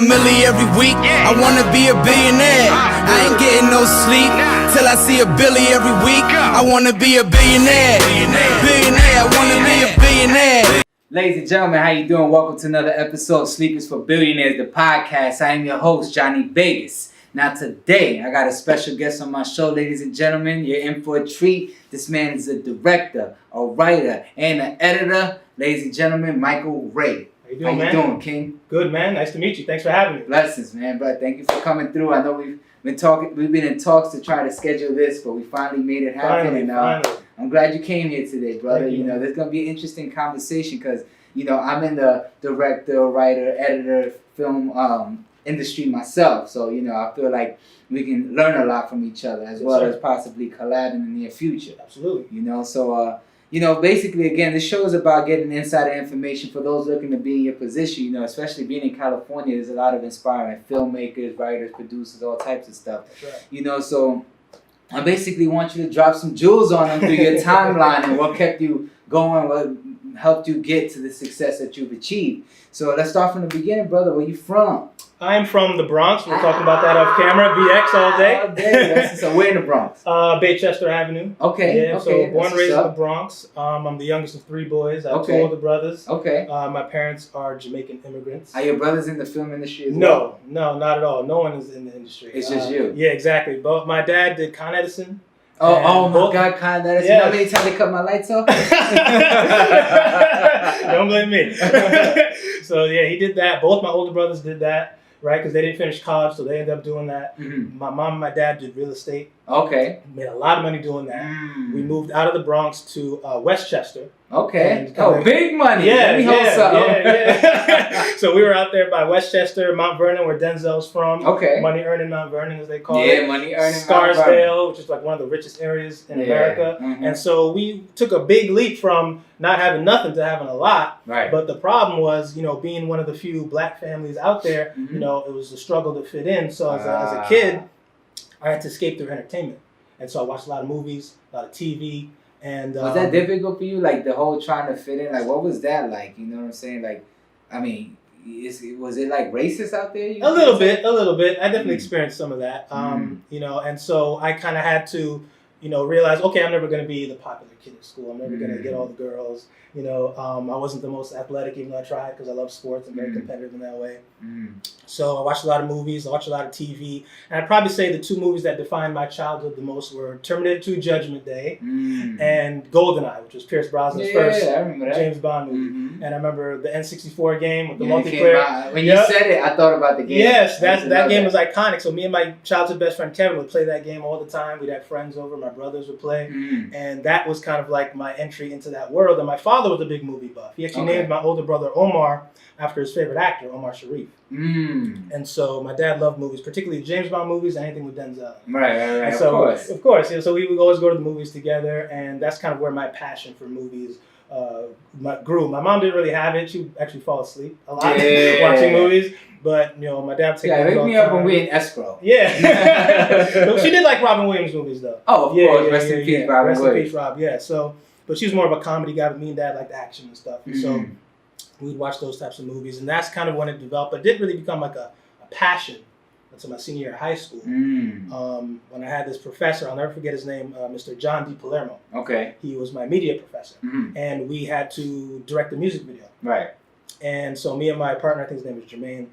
Millie every week, I wanna be a billionaire. I ain't getting no sleep till I see a Billy every week. I wanna be a billionaire. Billionaire, I wanna be a billionaire. Ladies and gentlemen, how you doing? Welcome to another episode of Sleep is for Billionaires, the podcast. I am your host, Johnny Vegas. Now today, I got a special guest on my show, ladies and gentlemen. You're in for a treat. This man is a director, a writer, and an editor. Ladies and gentlemen, Michael Ray. How you doing, King? Good, man. Nice to meet you. Thanks for having me. Blessings, man. But thank you for coming through. I know we've been in talks to try to schedule this, but we finally made it happen. Finally. I'm glad you came here today, brother. Thank you. You know, there's gonna be an interesting conversation because I'm in the director, writer, editor, film industry myself. So I feel like we can learn a lot from each other as well as possibly collab in the near future. Absolutely. Basically, again, this show is about getting insider information for those looking to be in your position, especially being in California. There's a lot of inspiring filmmakers, writers, producers, all types of stuff. That's right. So I basically want you to drop some jewels on them through your timeline and what kept you going, what helped you get to the success that you've achieved. So let's start from the beginning, brother. Where you from? I'm from the Bronx. We're talking about that off camera. BX all day. So we're in the Bronx. Baychester Avenue. Okay. Yeah, okay. so born and raised in the Bronx. I'm the youngest of three boys. I have two older brothers. Okay. My parents are Jamaican immigrants. Are your brothers in the film industry as well? No, not at all. No one is in the industry. It's just you. Yeah, exactly. But my dad did Con Edison. Oh my God, Con Edison. Yes. You know how many times they cut my lights off? Don't blame me. So yeah, he did that. Both my older brothers did that. Right, because they didn't finish college, so they ended up doing that. Mm-hmm. My mom and my dad did real estate. Okay. Made a lot of money doing that. We moved out of the Bronx to Westchester. Okay. Big money. Yeah, Let me hold something. Yeah. So we were out there by Westchester, Mount Vernon, where Denzel's from. Okay. Money earning Mount Vernon, as they call it. Yeah, money earning Scarsdale, which is like one of the richest areas in America. Mm-hmm. And so we took a big leap from not having nothing to having a lot. Right. But the problem was, being one of the few black families out there, mm-hmm. It was a struggle to fit in. So as a kid, I had to escape through entertainment. And so I watched a lot of movies, a lot of TV. And was that difficult for you? Like the whole trying to fit in? Like what was that like? You know what I'm saying? Like, I mean, was it like racist out there? A little bit. I definitely experienced some of that. And so I kind of had to, realize, okay, I'm never going to be the popular kid at school. I'm never going to get all the girls. I wasn't the most athletic, even though I tried because I love sports. I'm very competitive in that way. So I watched a lot of movies. I watched a lot of TV. And I'd probably say the two movies that defined my childhood the most were Terminator 2 Judgment Day and GoldenEye, which was Pierce Brosnan's first James Bond movie. And I remember the N64 game with the multiplayer. When you said it, I thought about the game. Yes, that game was iconic. So me and my childhood best friend Kevin would play that game all the time. We'd have friends over. My brothers would play. And that was kind of like my entry into that world. And my father was a big movie buff. He actually named my older brother Omar after his favorite actor, Omar Sharif. And so my dad loved movies, particularly James Bond movies and anything with Denzel. Right. So, of course. So we would always go to the movies together, and that's kind of where my passion for movies grew. My mom didn't really have it. She would actually fall asleep a lot watching movies. But, my dad would take me wake me up when we're in escrow. Yeah. She did like Robin Williams movies, though. Oh, of course. Rest in peace, Robin Williams. Rest in peace, Rob. Yeah. So, but she was more of a comedy guy, but me and dad liked action and stuff. And so we'd watch those types of movies. And that's kind of when it developed. But it didn't really become like a passion until my senior year of high school. When I had this professor, I'll never forget his name, Mr. John D. Palermo. Okay. He was my media professor. And we had to direct a music video. Right. And so me and my partner, I think his name was Jermaine.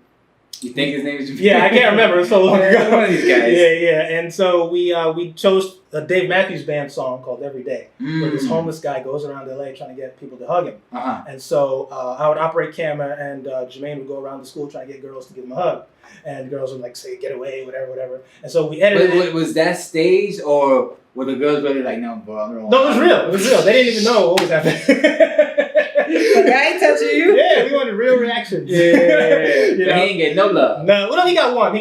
You think his name is Jermaine? Yeah, I can't remember. It was so long ago. One of these guys. Yeah. And so we chose a Dave Matthews Band song called Every Day, where this homeless guy goes around LA trying to get people to hug him. And so I would operate camera, and Jermaine would go around the school trying to get girls to give him a hug. And girls would like say, "Get away," whatever. And so we edited it. Was that staged, or were the girls really like, "No, bro, I'm wrong"? No, it was real. It was real. They didn't even know what was happening. Like, I ain't touching you. Yeah, we wanted real reactions. Yeah. He ain't get no love. No, he got one.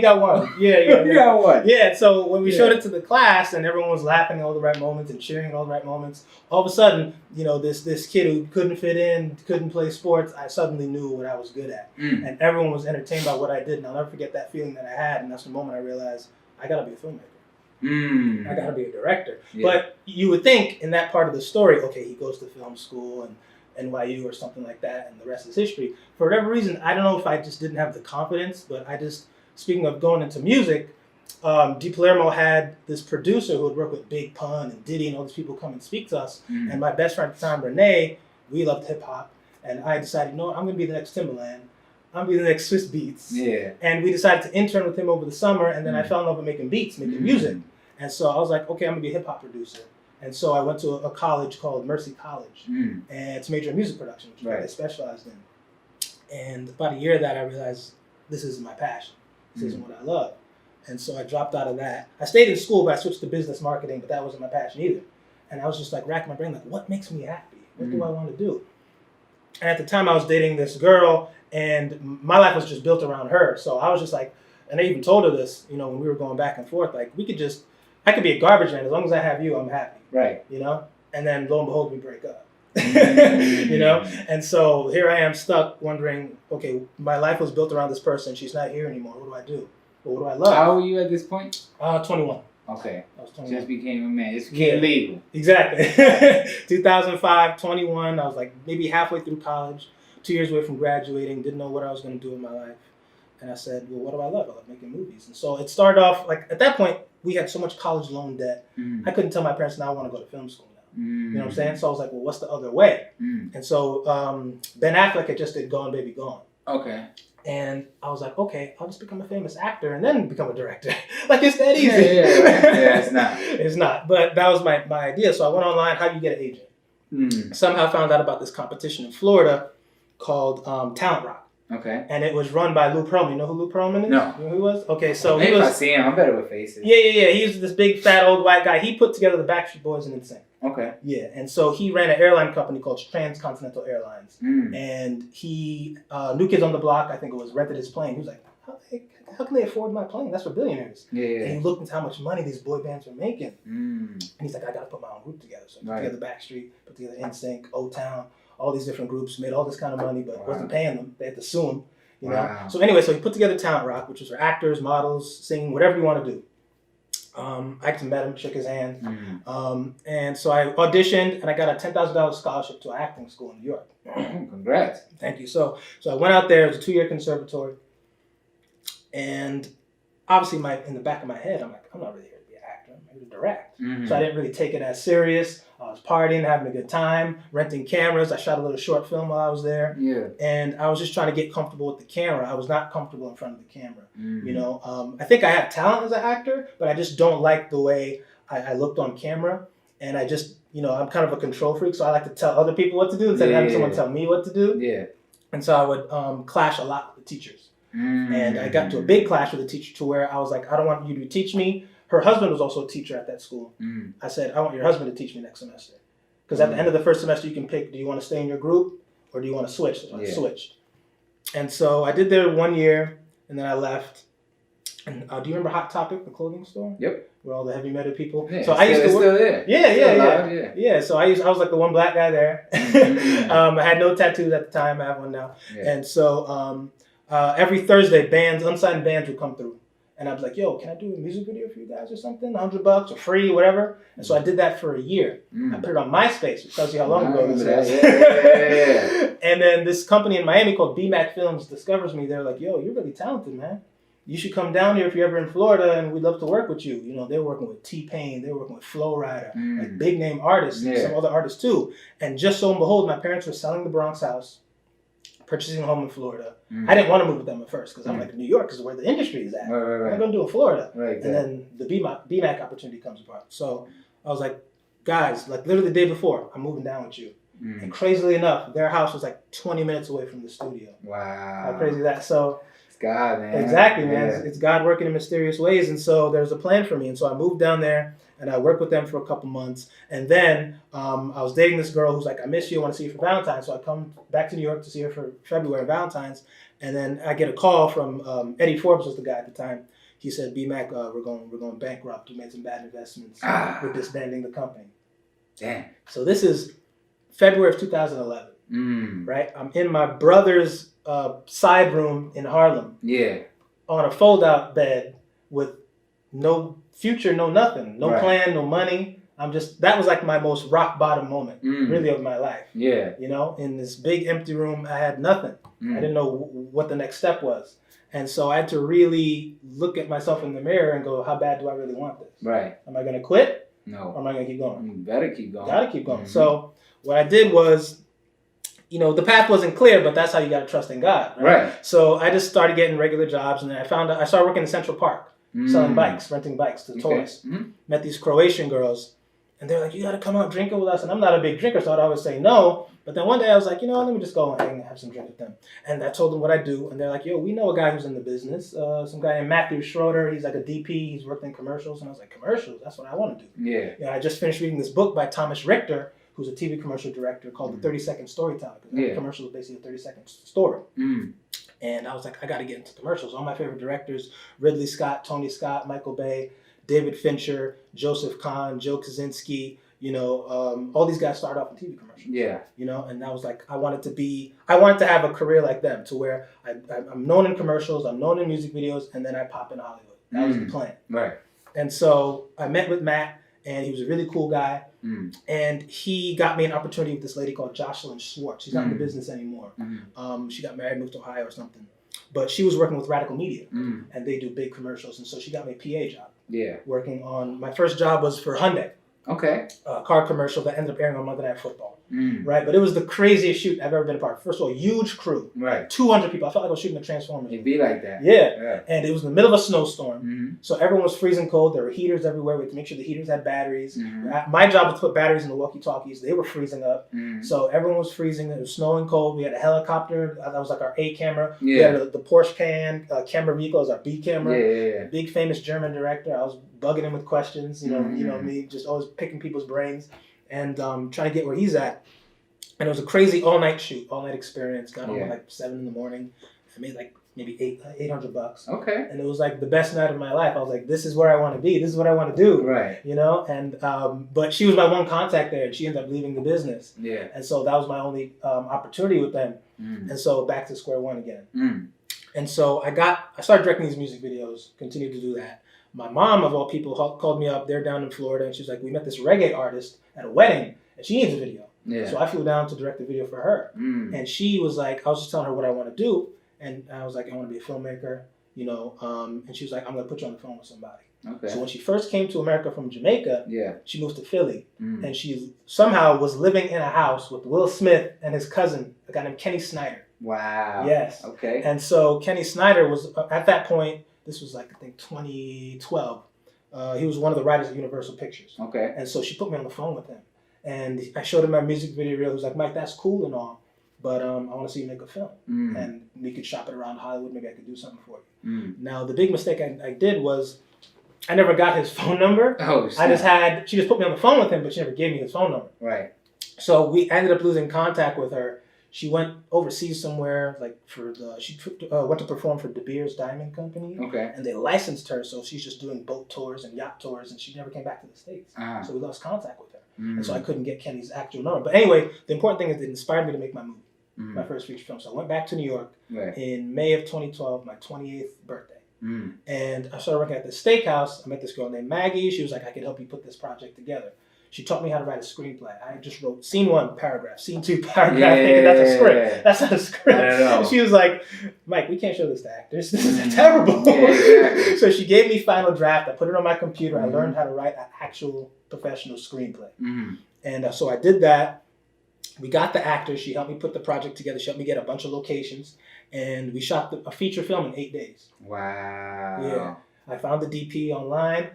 Yeah. You got one. Yeah, so when we showed it to the class and everyone was laughing at all the right moments and cheering at all the right moments, all of a sudden, this kid who couldn't fit in, couldn't play sports, I suddenly knew what I was good at. And everyone was entertained by what I did, and I'll never forget that feeling that I had, and that's the moment I realized I gotta be a filmmaker. I gotta be a director. Yeah. But you would think in that part of the story, okay, he goes to film school NYU or something like that, and the rest is history. For whatever reason, I don't know if I just didn't have the confidence, but speaking of going into music, Di Palermo had this producer who would work with Big Pun and Diddy and all these people come and speak to us. And my best friend at the time, Renee, we loved hip hop. And I decided, I'm going to be the next Timbaland. I'm going to be the next Swiss Beats. Yeah. And we decided to intern with him over the summer. And then I fell in love with making beats, making music. And so I was like, okay, I'm going to be a hip hop producer. And so I went to a college called Mercy College. And to major in music production, which is what I specialized in. And about a year of that, I realized this isn't my passion. This isn't what I love. And so I dropped out of that. I stayed in school, but I switched to business marketing, but that wasn't my passion either. And I was just like racking my brain, like, what makes me happy? What do I want to do? And at the time I was dating this girl, and my life was just built around her. So I was just like, and I even told her this, when we were going back and forth, like, I could be a garbage man. As long as I have you, I'm happy. Right. And then lo and behold, we break up. And so here I am stuck wondering, okay, my life was built around this person. She's not here anymore. What do I do? What do I love? How old were you at this point? 21. Okay. I was 21. Just became a man. Just became legal. Exactly. 2005, 21. I was like maybe halfway through college, 2 years away from graduating, didn't know what I was going to do in my life. And I said, well, what do I love? I love making movies. And so it started off, like, at that point, we had so much college loan debt. I couldn't tell my parents, now I want to go to film school now. You know what I'm saying? So I was like, well, what's the other way? And so Ben Affleck had just did Gone Baby Gone. Okay. And I was like, okay, I'll just become a famous actor and then become a director. Like, it's that easy. Yeah, it's not. It's not. But that was my idea. So I went online, how do you get an agent? Somehow found out about this competition in Florida called Talent Rock. Okay. And it was run by Lou Pearlman. You know who Lou Pearlman is? No. You know who he was? Okay, so maybe if I see him, I'm better with faces. Yeah. He was this big, fat, old white guy. He put together the Backstreet Boys and NSYNC. Okay. Yeah, and so he ran an airline company called Transcontinental Airlines. And he, New Kids on the Block, I think it was, rented his plane. He was like, how can they afford my plane? That's for billionaires. Yeah. And he looked into how much money these boy bands were making. And he's like, I got to put my own group together. So he put together Backstreet, put together NSYNC, O-Town, all these different groups, made all this kind of money, but wasn't paying them. They had to sue him, know? So anyway, so he put together Talent Rock, which was for actors, models, singing, whatever you want to do. I just met him, shook his hand. And so I auditioned, and I got a $10,000 scholarship to an acting school in New York. Congrats. Thank you. So I went out there. It was a 2-year conservatory. And obviously, in the back of my head, I'm like, I'm not really here to be an actor. I'm here to direct. So I didn't really take it as serious. I was partying, having a good time, renting cameras. I shot a little short film while I was there. Yeah. And I was just trying to get comfortable with the camera. I was not comfortable in front of the camera. I think I have talent as an actor, but I just don't like the way I looked on camera. And I just, I'm kind of a control freak, so I like to tell other people what to do instead of having someone tell me what to do. Yeah. And so I would clash a lot with the teachers. And I got into a big clash with a teacher to where I was like, I don't want you to teach me. Her husband was also a teacher at that school. I said, I want your husband to teach me next semester. Because at the end of the first semester, you can pick, do you want to stay in your group or do you want to switch? So I switched. And so I did there 1 year, and then I left. And do you remember Hot Topic, the clothing store? Yep. Where all the heavy metal people. Yeah, so I used to work. Still there. Yeah. So I was like the one black guy there. I had no tattoos at the time. I have one now. Yeah. And so every Thursday, unsigned bands would come through. And I was like, yo, can I do a music video for you guys or something? $100 or free, whatever. And so I did that for a year. I put it on MySpace, which tells you how long ago this is. Yeah. And then this company in Miami called BMAC Films discovers me. They're like, yo, you're really talented, man. You should come down here if you're ever in Florida, and we'd love to work with you. They were working with T-Pain. They were working with Flo Rida, like big name artists, and some other artists too. And just so and behold, my parents were selling the Bronx house, purchasing a home in Florida. I didn't want to move with them at first because I'm like, New York is where the industry is at. Right. What am I going to do in Florida? Right, and then the BMAC opportunity comes about. So I was like, guys, like literally the day before, I'm moving down with you. And crazily enough, their house was like 20 minutes away from the studio. Wow. How crazy is that? So it's God, man. Exactly, man. Yeah. It's God working in mysterious ways. And so there's a plan for me. And so I moved down there. And I worked with them for a couple months. And then I was dating this girl who's like, I miss you. I want to see you for Valentine's. So I come back to New York to see her for February, Valentine's. And then I get a call from Eddie Forbes was the guy at the time. He said, B-Mac, we're going bankrupt. We made some bad investments. We're disbanding the company. Damn. So this is February of 2011. Right? I'm in my brother's side room in Harlem. Yeah. On a fold-out bed with no future, no nothing. No plan, no money. that was like my most rock bottom moment, really, of my life. Yeah. You know, in this big empty room, I had nothing. I didn't know what the next step was. And so I had to really look at myself in the mirror and go, how bad do I really want this? Right. Am I going to quit? No. Or am I going to keep going? You better keep going. Got to keep going. So what I did was, you know, the path wasn't clear, but that's how you got to trust in God. Right. So I just started getting regular jobs, and then I started working in Central Park, selling bikes, renting bikes to tourists. Met these Croatian girls, and they're like, you got to come out drinking with us. And I'm not a big drinker, so I'd always say no. But then one day I was like, you know, let me just go and hang and have some drink with them. And I told them what I do, and they're like, yo, we know a guy who's in the business. Some guy named Matthew Schroeder. He's like a DP. He's worked in commercials. And I was like, commercials? That's what I want to do. Yeah. You know, I just finished reading this book by Thomas Richter, who's a TV commercial director, called The 30-Second Storyteller. Every commercial is basically a 30-second story. And I was like, I got to get into commercials. All my favorite directors, Ridley Scott, Tony Scott, Michael Bay, David Fincher, Joseph Kahn, Joe Kosinski, you know, all these guys started off in TV commercials. Yeah. You know, and I was like, I wanted to have a career like them, to where I'm known in commercials, I'm known in music videos, and then I pop in Hollywood. That was the plan. Right. And so I met with Matt, and he was a really cool guy. And he got me an opportunity with this lady called Jocelyn Schwartz. She's not in the business anymore. She got married, moved to Ohio or something. But she was working with Radical Media, and they do big commercials. And so she got me a PA job. Yeah. Working on, my first job was for Hyundai. Okay. A car commercial that ended up airing on Monday Night Football. Right, but it was the craziest shoot I've ever been a part of. First of all, huge crew. Right. 200 people. I felt like I was shooting a Transformers. It'd be like that. Yeah. And it was in the middle of a snowstorm. So everyone was freezing cold. There were heaters everywhere. We had to make sure the heaters had batteries. My job was to put batteries in the walkie-talkies. They were freezing up. So everyone was freezing. It was snowing cold. We had a helicopter. That was like our A camera. We had the Porsche camera vehicle as our B camera. Big famous German director. I was bugging him with questions. You know me, just always picking people's brains and trying to get where he's at. And it was a crazy all-night shoot, all-night experience. Got home at like 7 in the morning. I made like maybe $800. Okay. And it was like the best night of my life. I was like, this is where I want to be. This is what I want to do. Right. You know? And but she was my one contact there, and she ended up leaving the business. Yeah. And so that was my only opportunity with them. And so back to square one again. And so I started directing these music videos, continued to do that. My mom, of all people, called me up. They're down in Florida, and she's like, we met this reggae artist at a wedding, and she needs a video. Yeah. So I flew down to direct the video for her. And she was like, I was just telling her what I want to do. And I was like, I want to be a filmmaker, you know. And she was like, I'm going to put you on the phone with somebody. Okay. So when she first came to America from Jamaica, she moved to Philly. And she somehow was living in a house with Will Smith and his cousin, a guy named Kenny Snyder. Wow. Yes. Okay. And so Kenny Snyder was, at that point, this was like, I think, 2012. He was one of the writers at Universal Pictures. Okay. And so she put me on the phone with him. And I showed him my music video reel. He was like, Mike, that's cool and all, but I want to see you make a film. And we could shop it around Hollywood. Maybe I could do something for you. Now, the big mistake I did was I never got his phone number. Oh, she just put me on the phone with him, but she never gave me his phone number. Right. So we ended up losing contact with her. She went overseas somewhere, like she went to perform for De Beers Diamond Company. Okay. And they licensed her, so she's just doing boat tours and yacht tours, and she never came back to the States. So we lost contact with her. And so I couldn't get Kenny's actual number. But anyway, the important thing is it inspired me to make my movie, my first feature film. So I went back to New York in May of 2012, my 28th birthday. And I started working at this steakhouse. I met this girl named Maggie. She was like, I can help you put this project together. She taught me how to write a screenplay. I just wrote scene 1 paragraph, scene 2 paragraph, thinking that's a script. That's not a script. And she was like, Mike, we can't show this to actors. This is terrible. Exactly. So she gave me final draft. I put it on my computer. I learned how to write an actual professional screenplay. And so I did that. We got the actors. She helped me put the project together. She helped me get a bunch of locations. And we shot a feature film in 8 days. Wow. Yeah. I found the DP online.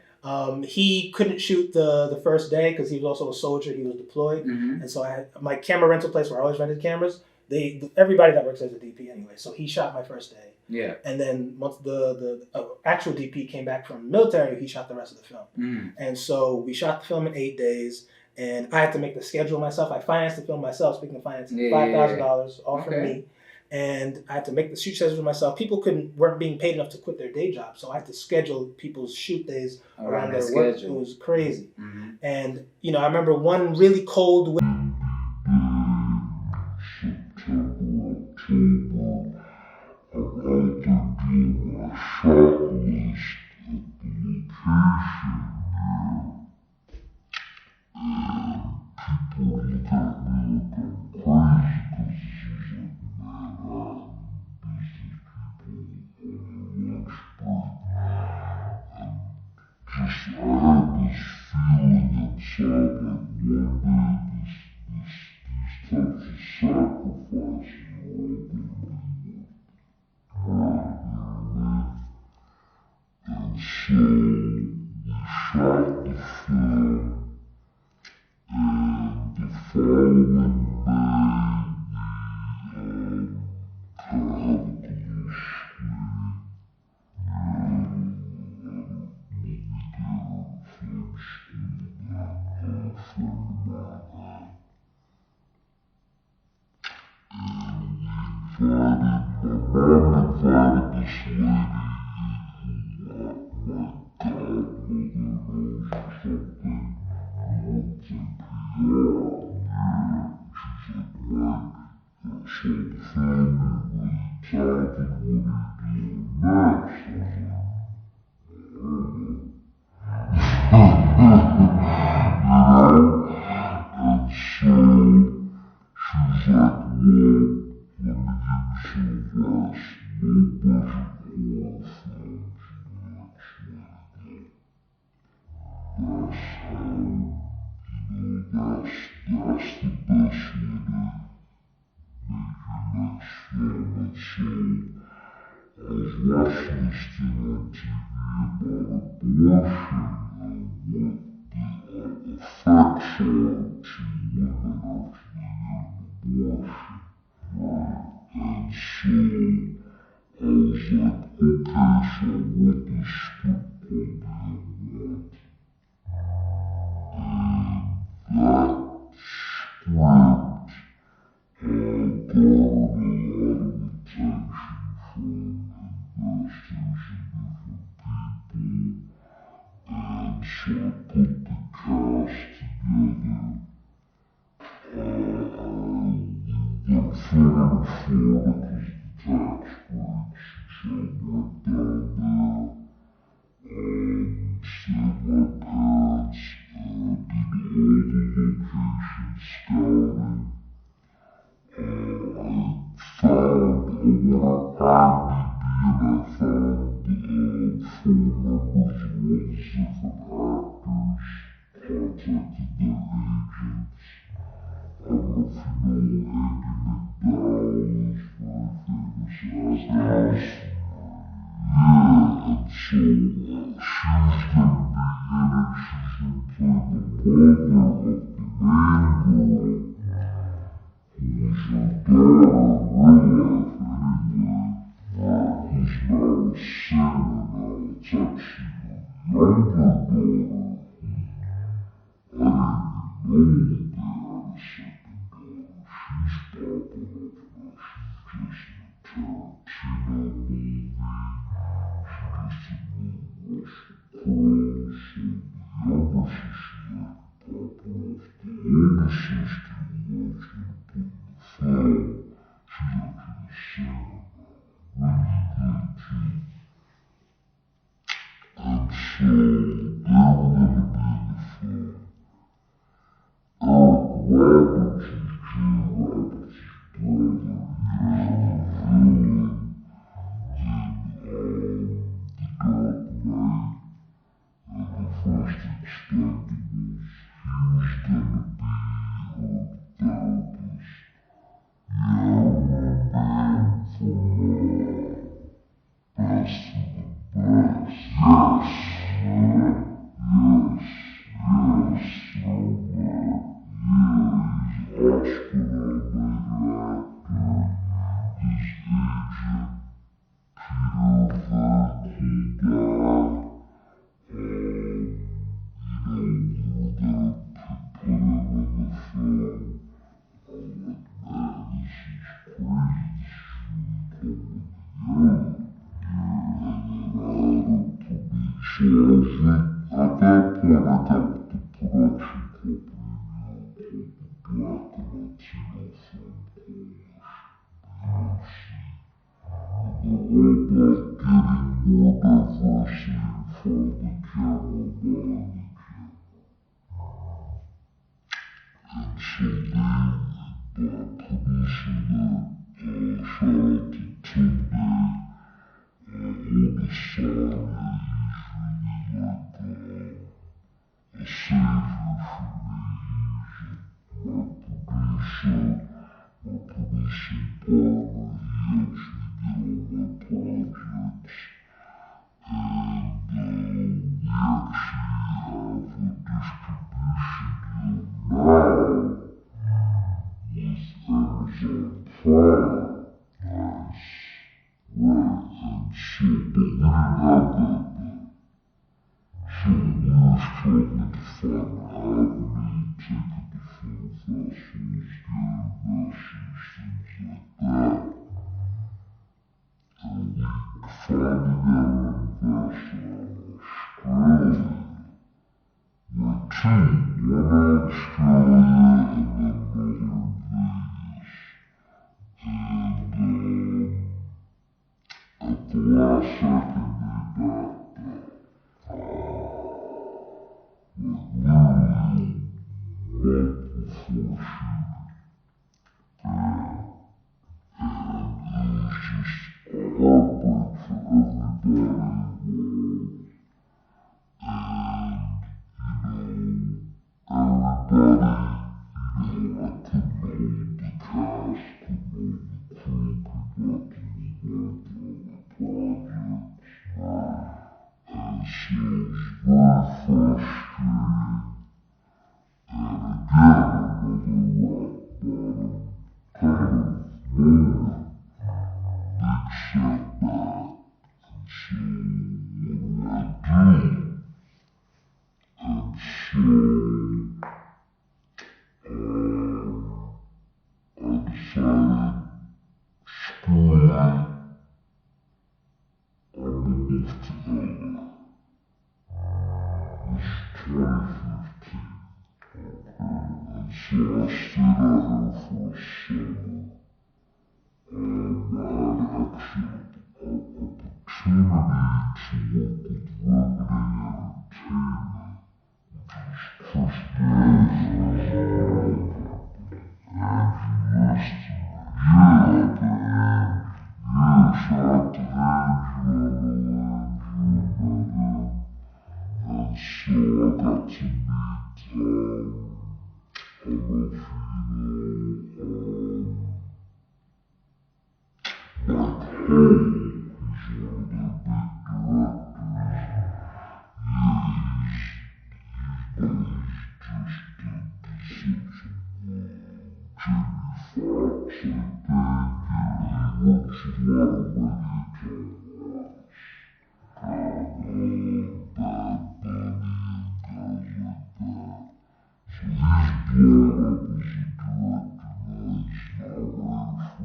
He couldn't shoot the first day because he was also a soldier. He was deployed. And so I had my camera rental place where I always rented cameras. Everybody that works as a DP anyway. So he shot my first day. Yeah. And then once the actual DP came back from the military, he shot the rest of the film. And so we shot the film in 8 days. And I had to make the schedule myself. I financed the film myself. Speaking of financing, $5,000 all from me. And I had to make the shoot schedule myself. People weren't being paid enough to quit their day job, so I had to schedule people's shoot days around their work. It was crazy. And you know, I remember one really cold fire. Nice. Right, and so, but we didn't have that then. So we were struggling to find an avenue, taking to film festivals, getting investors, things like that. And we finally got an investor in Australia. Went two, one in Australia and then another in Vegas. And at the last second they backed out. Like literally a month before shooting. And it was just a heartbreak for everybody involved. And, everybody, I couldn't hold the cast, couldn't hold the crew, conducting me going through other projects. And so it was very frustrating. And again, another rock bottom kind of moment, big setback. And so what do I do? And so I decided, screw it, I'm gonna move to LA. This is 2015. And so I stayed out here for a summer. I had an excellent opportunity to work with Riveting Entertainment, which was Chris Rose, Angie Liston. Yeah, shout out to Angela, and so I got to meet, I don't know if you know, Mike Hall. He's one of their big directors. Yeah, he's just such a Jamie Foxx, I think. Yeah, he works with a lot of reggaeton artists. Bad Bunny and guys like that. So he's blown up as a director now. He's not ready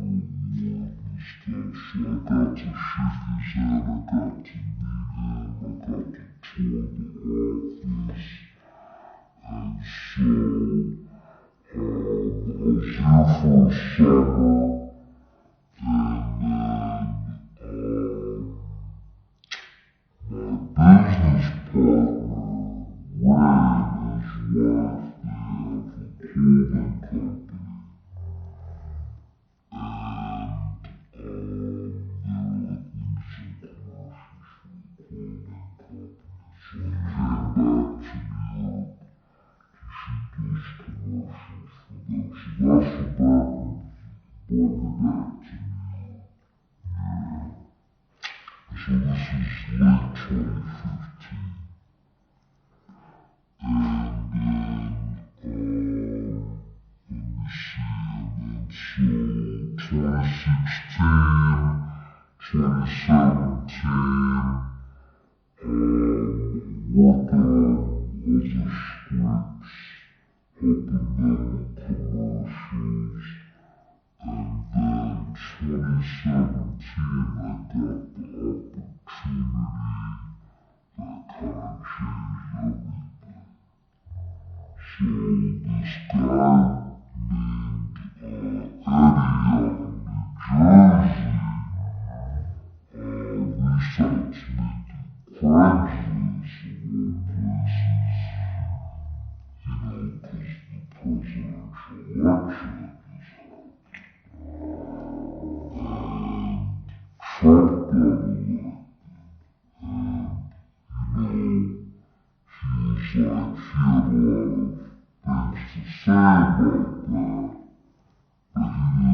for award and stuff. So I got to shake his hand, I got to meet him, I got to tour the office. And so I was here for a summer, and then my business partner, Ray, and his wife, they have a clothing company. And they were like, we need some commercials for the clothing company. So he came back to New York. You should do some commercials for them. So that's the background. Brought me back to New York. Yeah. So this is late 2015. And then, let me see, and then so 2016, 2017, working on other scripts, helping them with commercials. And then 2017, I got the opportunity that kind of changed everything. So this guy named Eddie out in New Jersey reached out to me through Craigslist of all places, because the presidential election had just happened. And Trump got elected. And, he was like, he had a lot of things to say about that, but he didn't know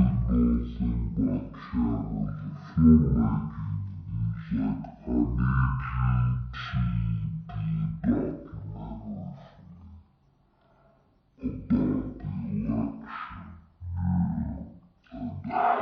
a thing about cameras or filmmaking. And he was like, I need you to do a documentary for me about the election. Yeah. And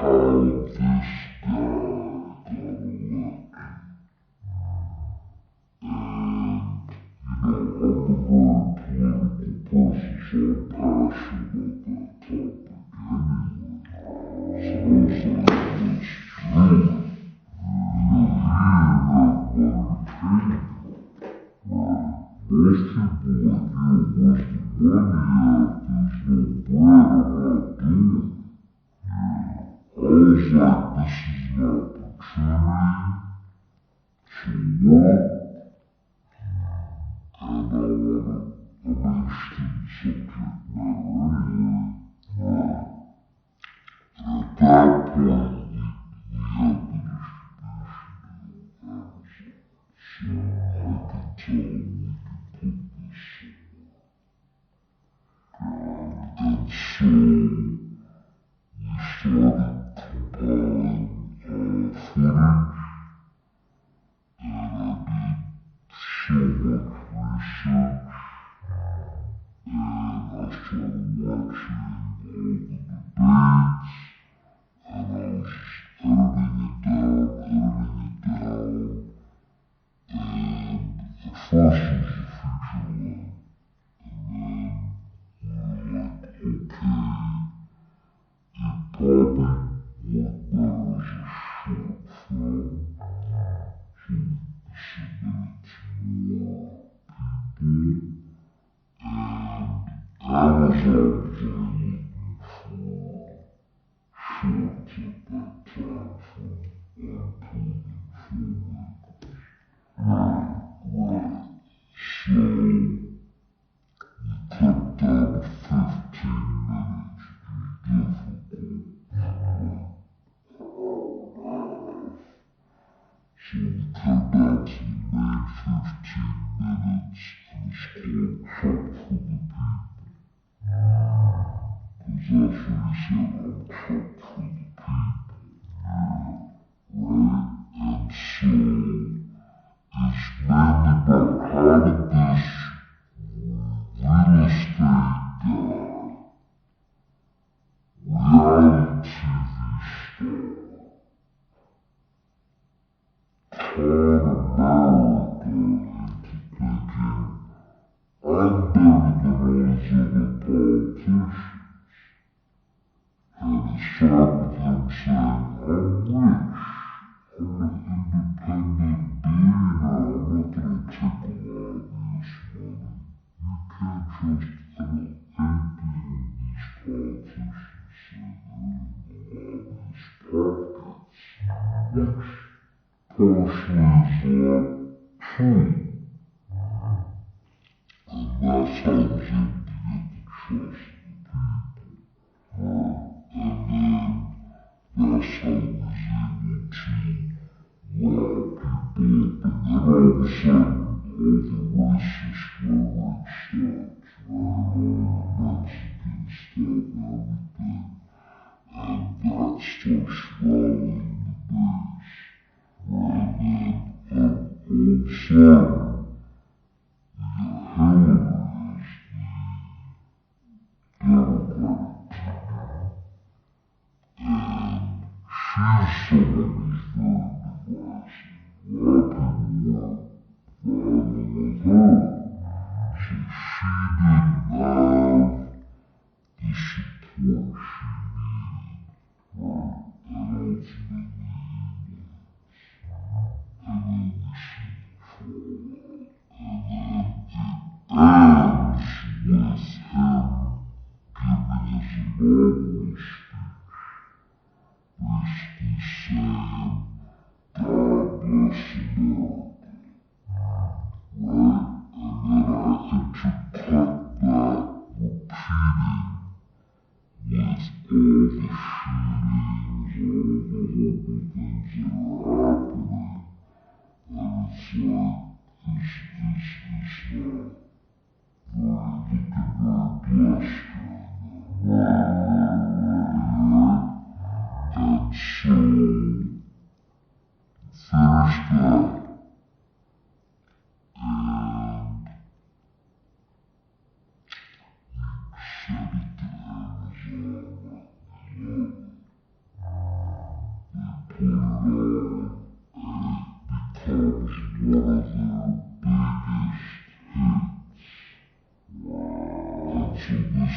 So this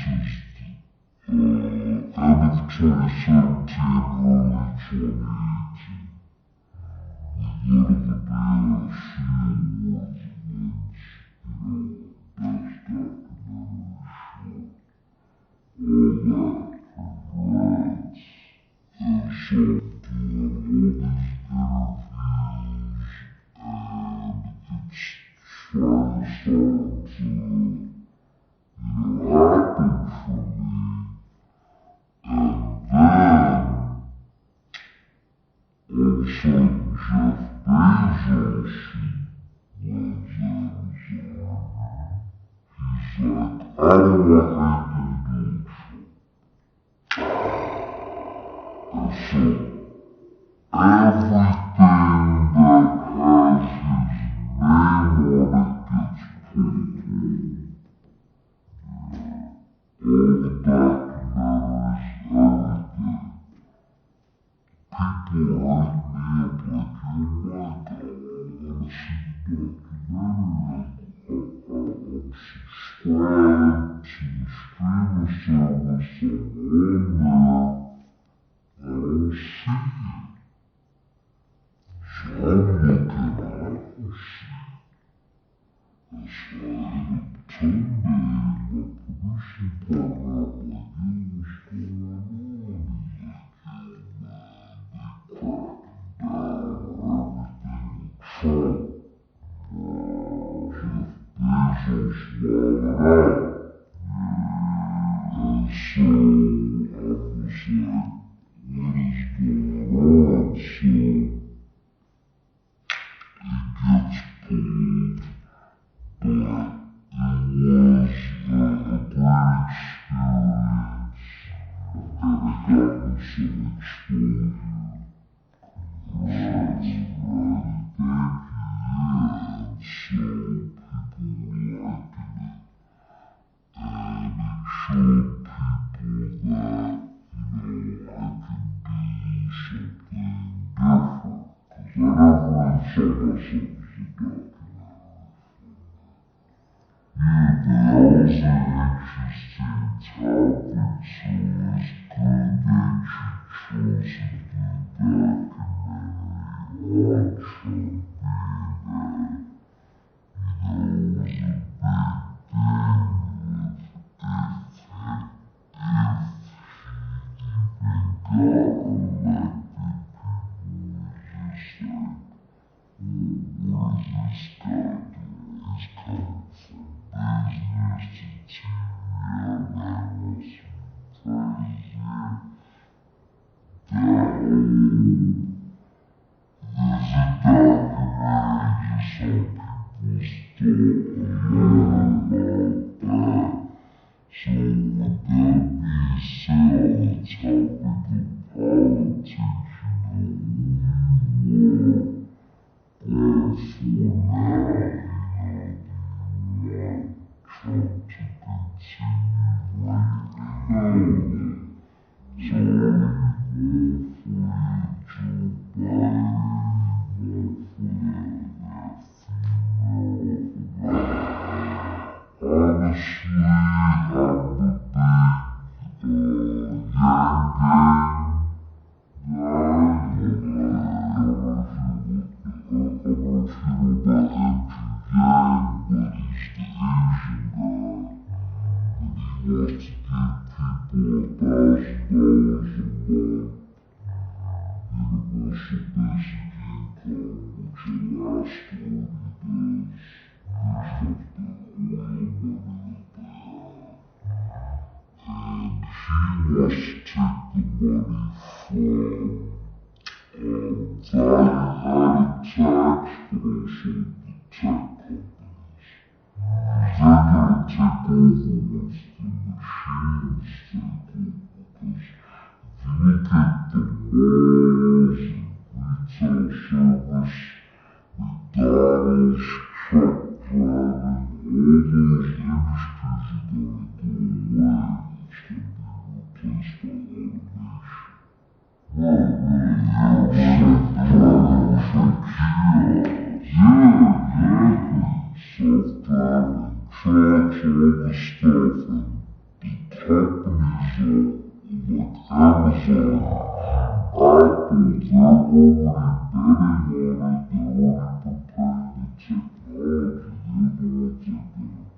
they're already betting on it, they're already preparing the technology, they're the ones that are going to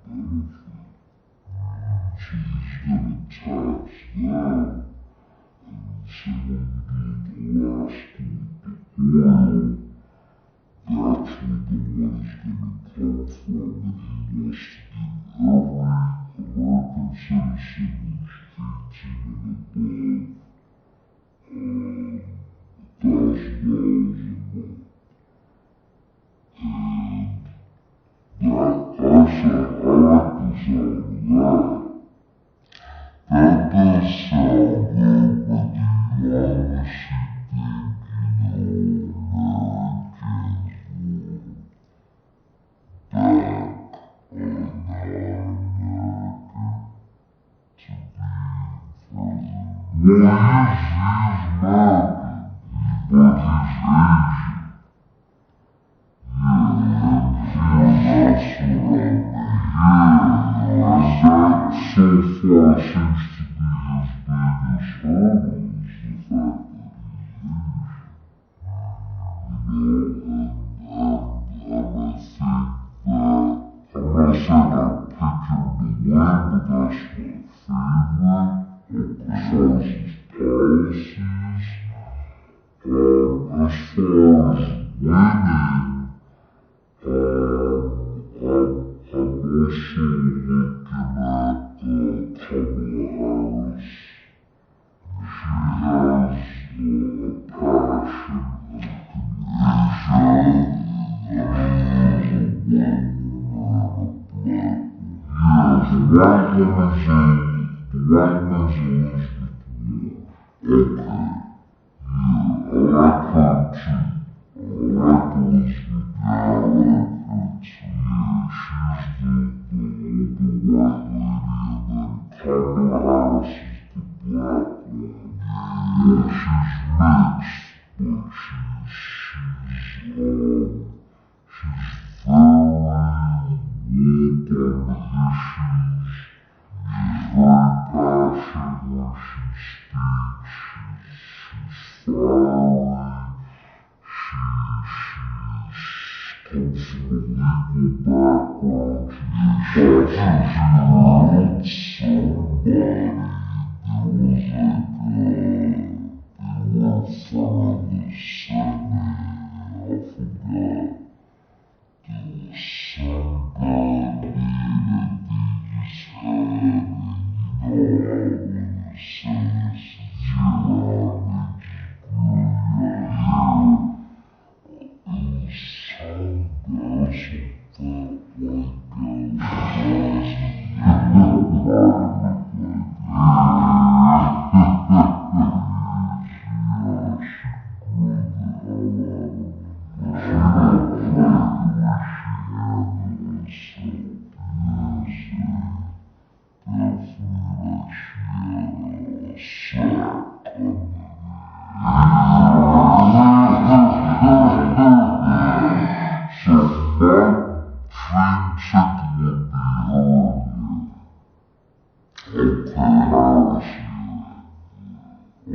benefit. So he's going to tax them. And so when you do the last one, the oil, that's where the money's going to come from, and he wants to give every American citizen who's 18 and above $1,000 a month. And that, I like the sound of that. That does sound good, but do you honestly think, Americans will back on American, but he's Asian. Yeah, that's what I mean. Yeah, that so far seems to be his biggest hurdle, is the fact that he's Asian. And I think that, I'm not saying I pick him to win, but that's my favorite. As far as his policies, as far as winning, I'm also looking at Kamala Harris. She has a passion, the white woman's Elizabeth Warren. Okay. Yeah, I like her too. I like Elizabeth. Yeah, I like her too. Yeah, she's the white lady, and then Kamala Harris is the black one. Yeah, she's mixed, but she's very woke on the issues. She's very passionate when she speaks. She's fiery. She comes from a legal background. She's also somebody. They were in front of the Senate. I forgot. There was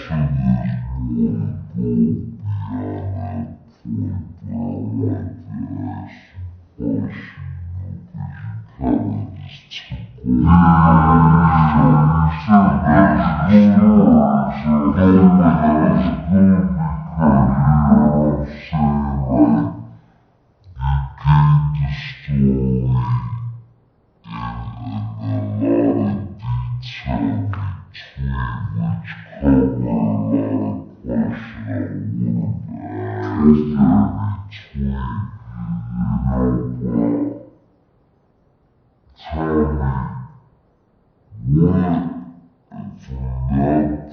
some guy there that they just had, and you know how when the Senate's 0, they just brilliant hair. It was some guy, some fat white guy with Tell me, what from that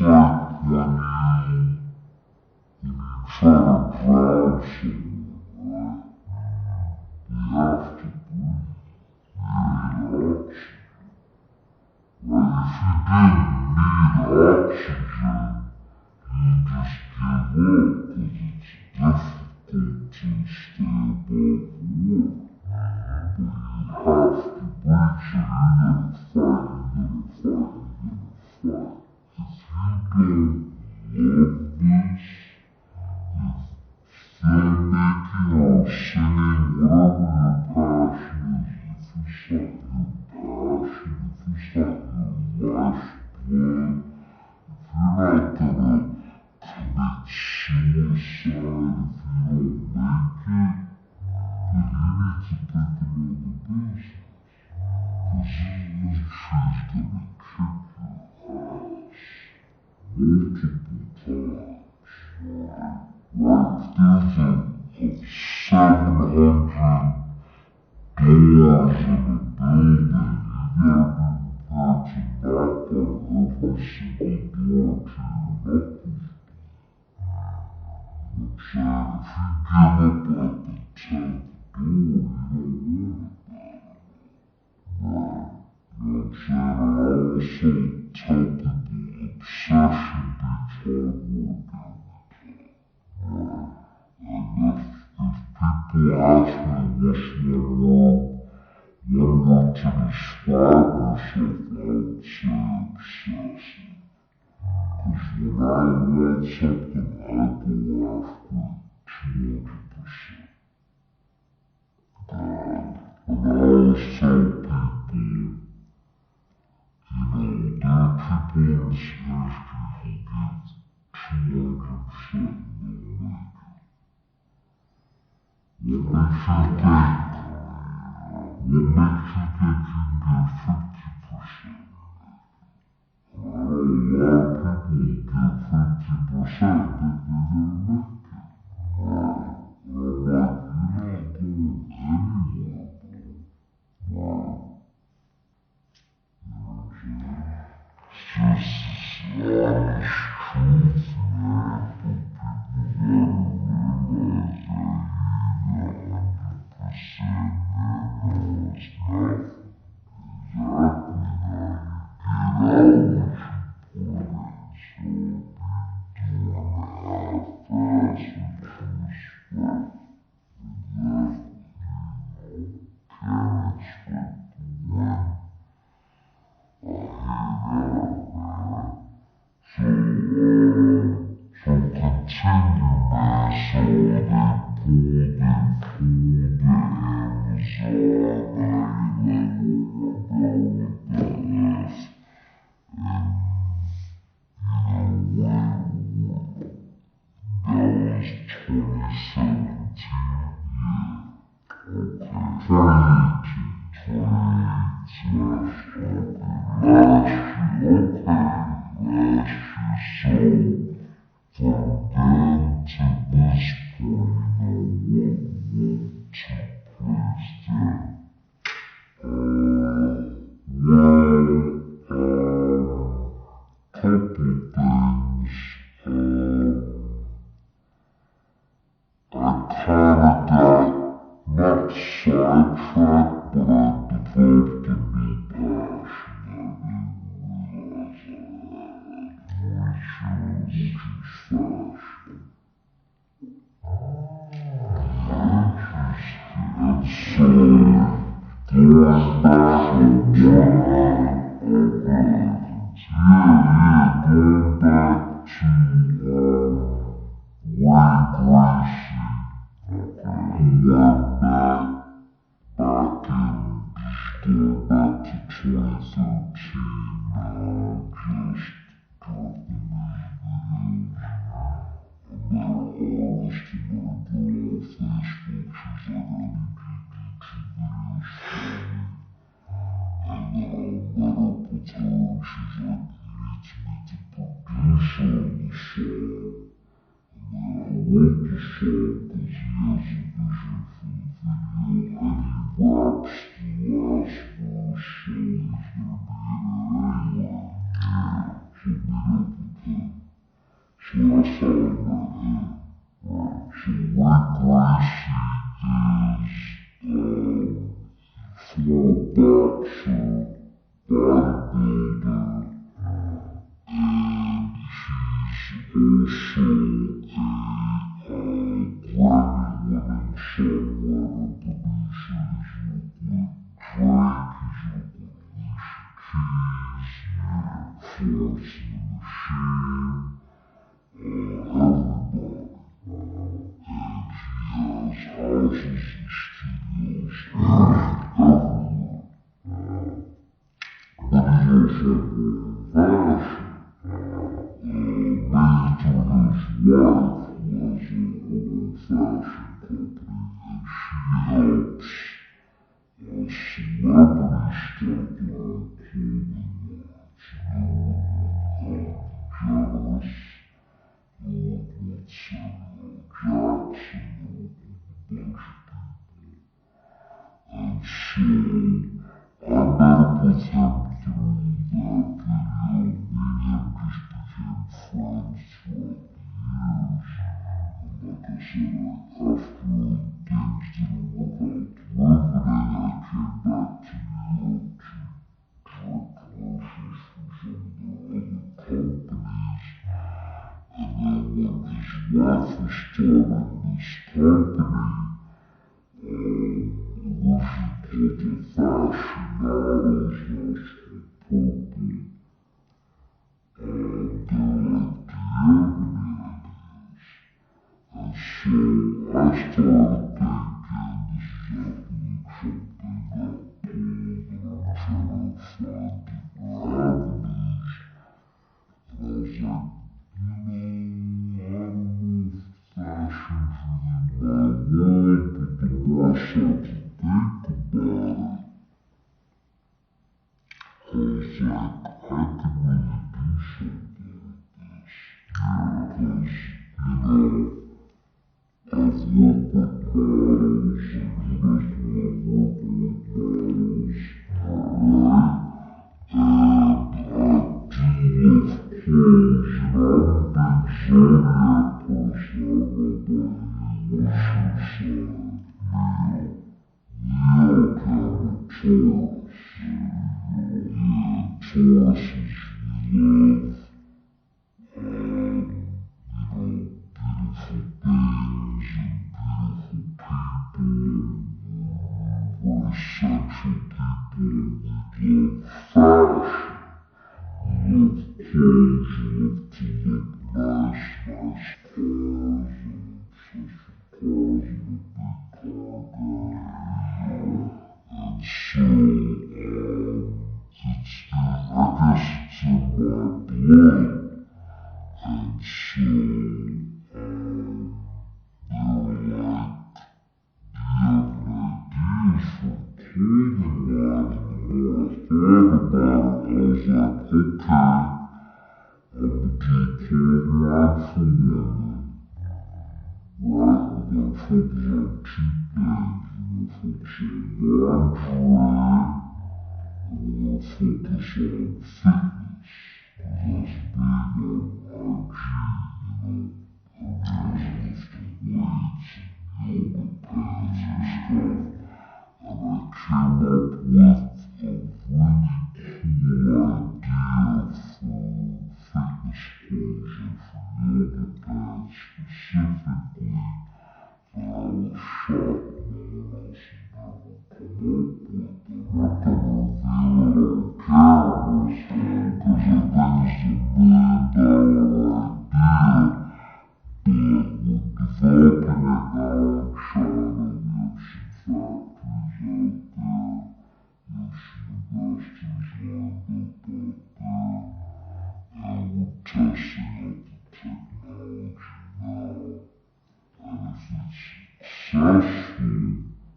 like when you try to drown someone, right? You have to breathe. You need oxygen. Right? If you didn't need oxygen, you just give up because it's difficult to stay above water. But you have to breathe, so you gotta fight, you gotta fight, you gotta fight. If you don't love this, filmmaking or singing, whatever your passion is, if it's not your passion, if it's not your lifeblood, if you're not gonna commit suicide if you don't make it, then you need to think about the business. Because this industry's gonna kick your ass multiple times. Right? If there's a 700 doors in a building, you gotta be prepared to knock on every single door till your knuckles. I'm saying, if you give up at the 10th door, you don't want it. Right? You know what I'm saying? And I also tell people obsession beats hard work every time. Right? And if people ask me what's one word to describe myself, I would say obsessive. Because when I want something, I go after it 200%. And I always tell people, there are people in this industry who give 200% and they'll make it. What makes you think you can give 50%? I know a lot of people give 50%, but they didn't make it. Right? And I'm like, you're not going anywhere, bro. Right? You know what I'm saying? It's just this honest truth, man. But people gotta realize that you need 100%, man. No, it's nothing. Exactly, now you get out what you put in. So if you're doing the half-ass, with true respect, exactly, can't expect to win. I hear that, man. So continue, man. So they pulled Amazon, now you're like, oh my God, what the F? And, that was 2017, yeah. Okay. 2018, 2018, last year, okay. Last year, so from then to this point, what took place there? Couple things. I kinda got not sidetracked, but I developed a new passion. I didn't realize I had, which is fashion. Interesting. And so, going back on what going back to Wayne Gracie, who went back in, just going back to 2013, just dropping these videos. I met an artist, I met a girl on Facebook, she's like, I need you to do 2 videos for me. And then I met up with her and she's like, you need to meet the producer on the song. And then I wrote the song because he has a vision for the video and he raps the last verse, so he's gonna be in it anyway. So meet up with her. that's how I met him. Right. So Rick Gracie is former boxer, bodybuilder, and he's also a Grammy-winning songwriter, producer. He's worked with Drake, he's worked with Alicia Keys, Florence and the Machine, everybody. And he has houses and studios everywhere. But he's also a fashion. Married to his wife, who has her own fashion company, and she helps celebrities start their own clothing lines. They work with Samuel Jackson, they work with a bunch of people. And so I met up with him through that video. Me and him just became friends throughout the years. And like I said, after things didn't work out riveting, I came back to New York to direct commercials for some of their other companies. And then when his wife was starting this company, originally called the Fashion Models, now it's called Purple. They're like the urban ideas. And so I started thinking this is actually something that pulled, and I'm trying to find different avenues. And I was like, I don't know if fashion's really my world, but the more I started to think about it, I was like, I could really do something with this. Because, I've worked with models, and who doesn't love working with models, right? And I do love clothes, and I'm a big Zodiac person. I don't know about you, what's your sign? Leo, Leo, Taurus. Yeah, Tauruses, we love, beautiful things and beautiful people, very sexual people. We love fashion. We love clothes. We love to look nice, nice cars. I'm obsessed with cars. I'm a big car guy. And so, I guess it's in my blood. And so, they were like, do you have any ideas for a clothing line? And the more I thought about it, I was like, okay, I'm gonna do a clothing line for women, right? We're gonna focus on two things. We're gonna focus on lingerie, and we're gonna focus on fitness. Because that's big on IG, everyone's lifting weights and yoga pads and stuff. And I came up with a really cool idea for fitness clothes and for yoga pads specifically that I was shocked no one else had ever come up with. I'm not gonna reveal it on camera because I think it's $1 million idea. But we're developing it now in China. We have some factories out there. We have some investors lined up out there. And we're testing out the technology now. And if it's successful, we can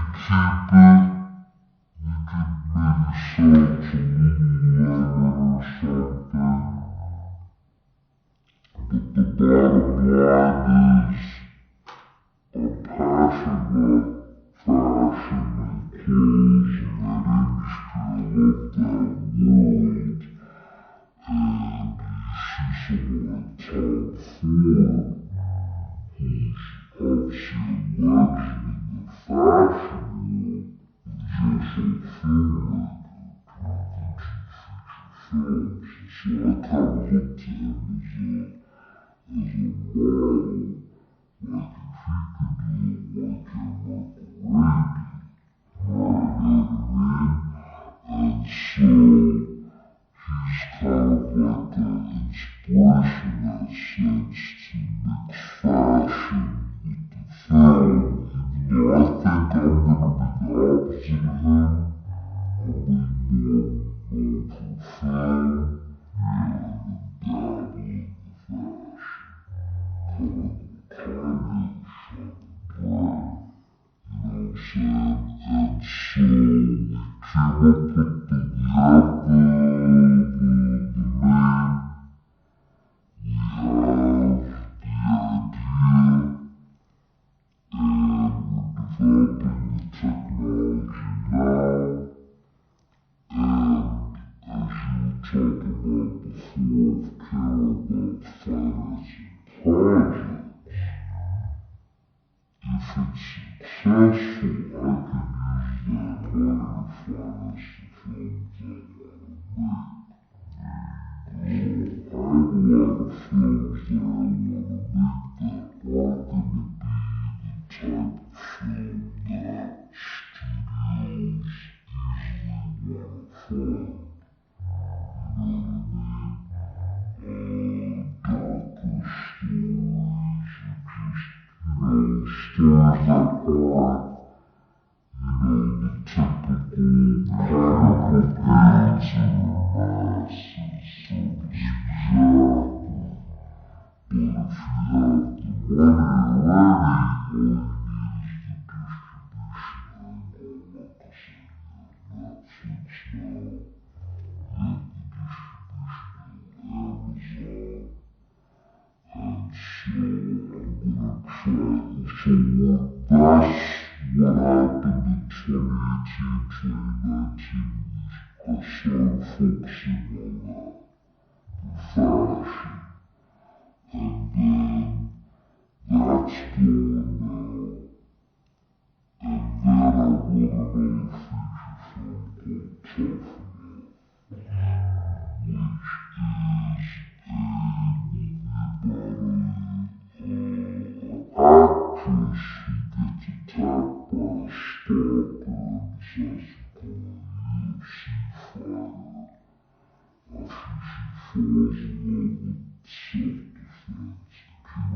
keep it. We could maybe sell it to Lululemon or something. But the bottom line is, I'm passionate about fashion and clothes and that industry. I love that world. Tom Ford, who's obviously a legend in the fashion world, was also a filmmaker, films. So I kind of looked to him as a model. Like if he could do it, why can't I do it? You know what I mean? And so he's kind of like an inspiration in that sense to mix fashion with the film, even though I think I'm gonna be the opposite of him. I'll be more known for film, and dabble in the fashion. Kind of Kanye shot the bread. You know what I'm saying? And so we came up with we have the name, we have the idea, and we're developing the technology now. And as you were talking about before, of care about financing projects. If it's successful, I can use that money to finance the films I want to make. I have a lot of films that I want to make that aren't going to be the type of film that studios easily want to fund. You know what I mean? Darker stories, or just stories that aren't, the typical comic book aids in the masses, so exactly. But if you have the money already, all you need is the distribution angle. Like I said, you have Netflix now, you have the distribution on Amazon. And so I'm gonna try. That's what happened in 2018, 2019. I started focusing on fashion, and then that's gone now. And then I wrote another feature film called Tough Enough, which is a movie about actress who gets attacked by a stalker and subsequently UFC fighter after she falls in love with self-defense and stuff.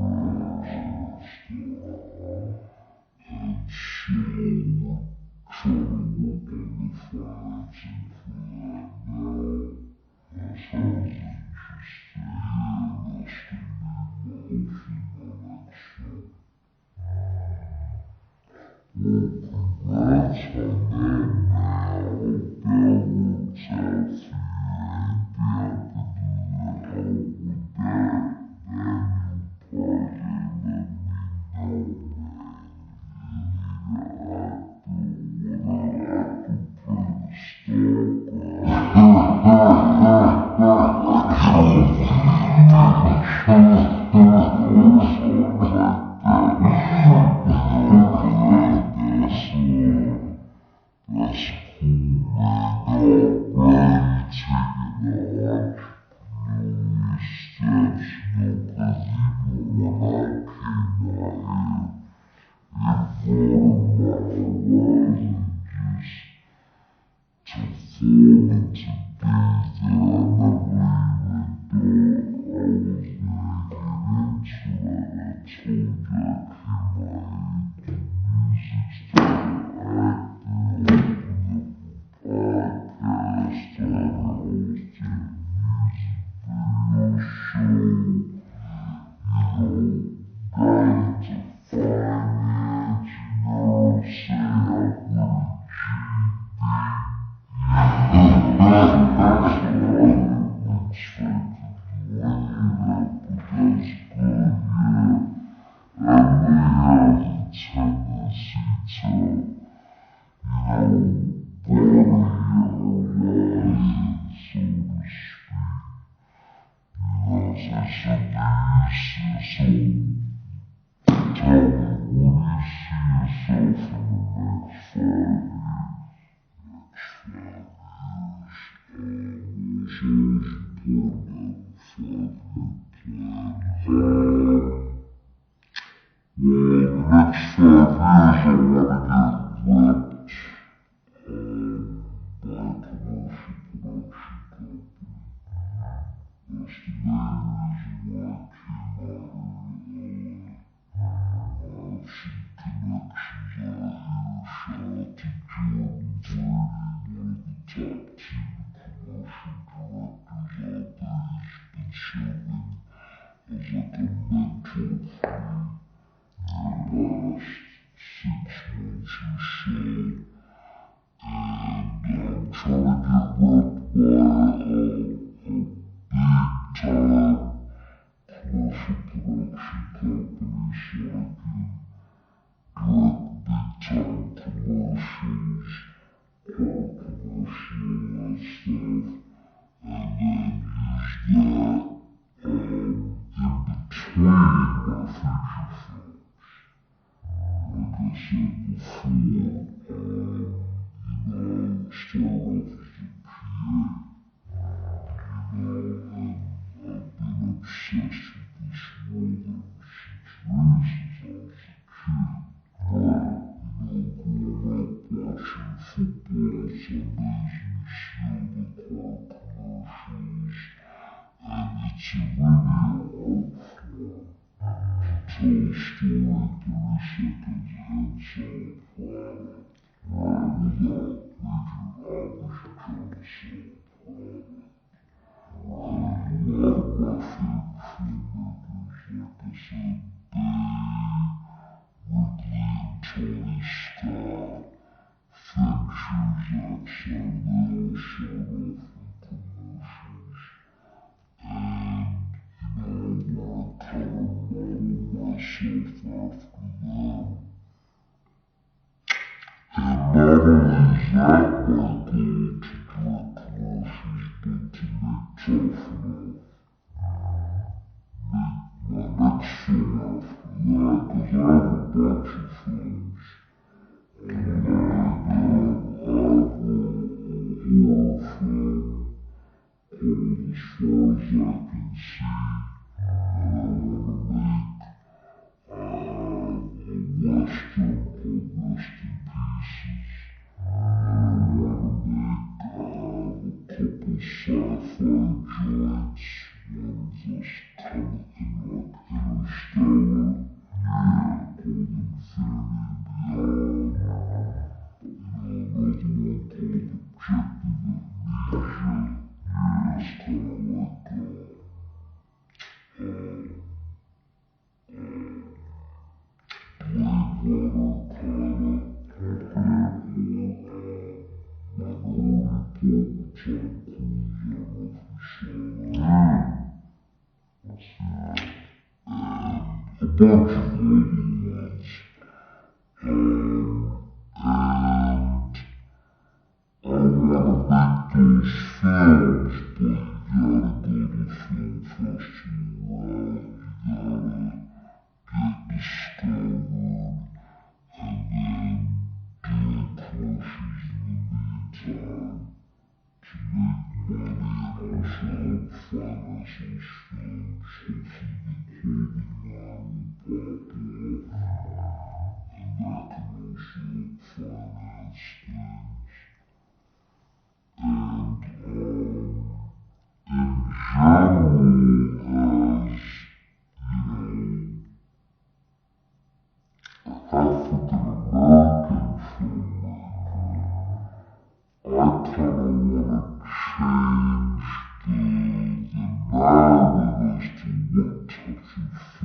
And so we're trying to work on the financing for that now. That sounds interesting. Yeah, that's gonna be hopefully my next film. Well, congrats on that, man. I hope that works out for you. Maybe I could help with that new project. Let me know. tell me, what do you see yourself in the next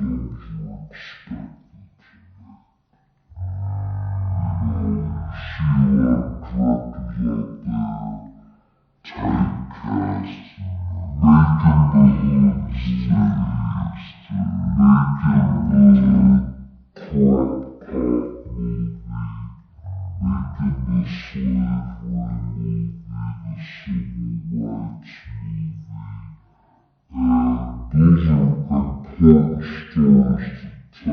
5 years? important stories to tell, but we can tell all those types of stories. And I didn't grow up in the hood, as I told you, so that's not even my personal experience. That's not my story. I have other stories that I can tell. Personal, just that I see in the world, and so I kind of want to change what black directors are known for, and with this recent movement happening in Hollywood right now, with more black directors, more female directors, just more directors of diversity in general. We're seeing different types of stories. And I think that's really important. I just want to change the narrative, and I want to also change the way movies are shot. I have a very unique visual style. If you've seen Tony Scott's Down Road, which is like my favorite movie of all time, a lot of my style comes from that movie. And also, there's a Hype Williams video for Kanye and Chris Martin called Homecoming. I bought a lot of stuff from that as well. I'm also a big fan of Nicholas Refn. And as I mentioned, Tom Ford, Denis Villeneuve, David Fincher, so I kind of take what little bits and pieces from our favorite directors, Ridley Scott, Michael Bay, and I just kind of compile it all into what the Michael Bay style is. And people see my work and you know instantly it's a Michael Bay film. And that's what I want. I want people to know, watching one scene, you know who directed it, because that's what my favorite directors do. You watch one scene and you know who directed it. And I want to have a very distinct visual style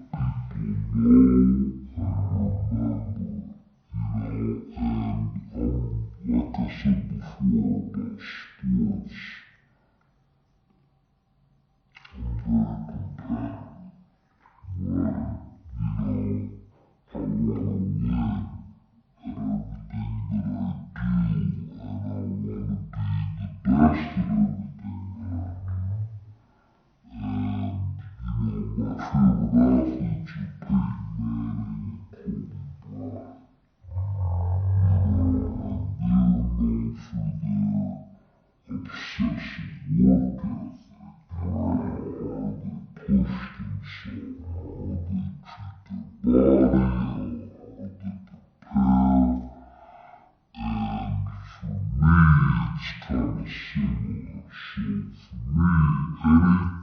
that people know and remember. And like I said before about sports, I'm very competitive. Right? I want to win at everything that I do, and I want to be the best at everything that I do. And, my favorite athletes are Peyton Manning and Kobe Bryant. And they're known for their obsessive work ethic, how they push themselves, how they treat their body, how they prepare. And for me, it's kind of similar. So for me, anything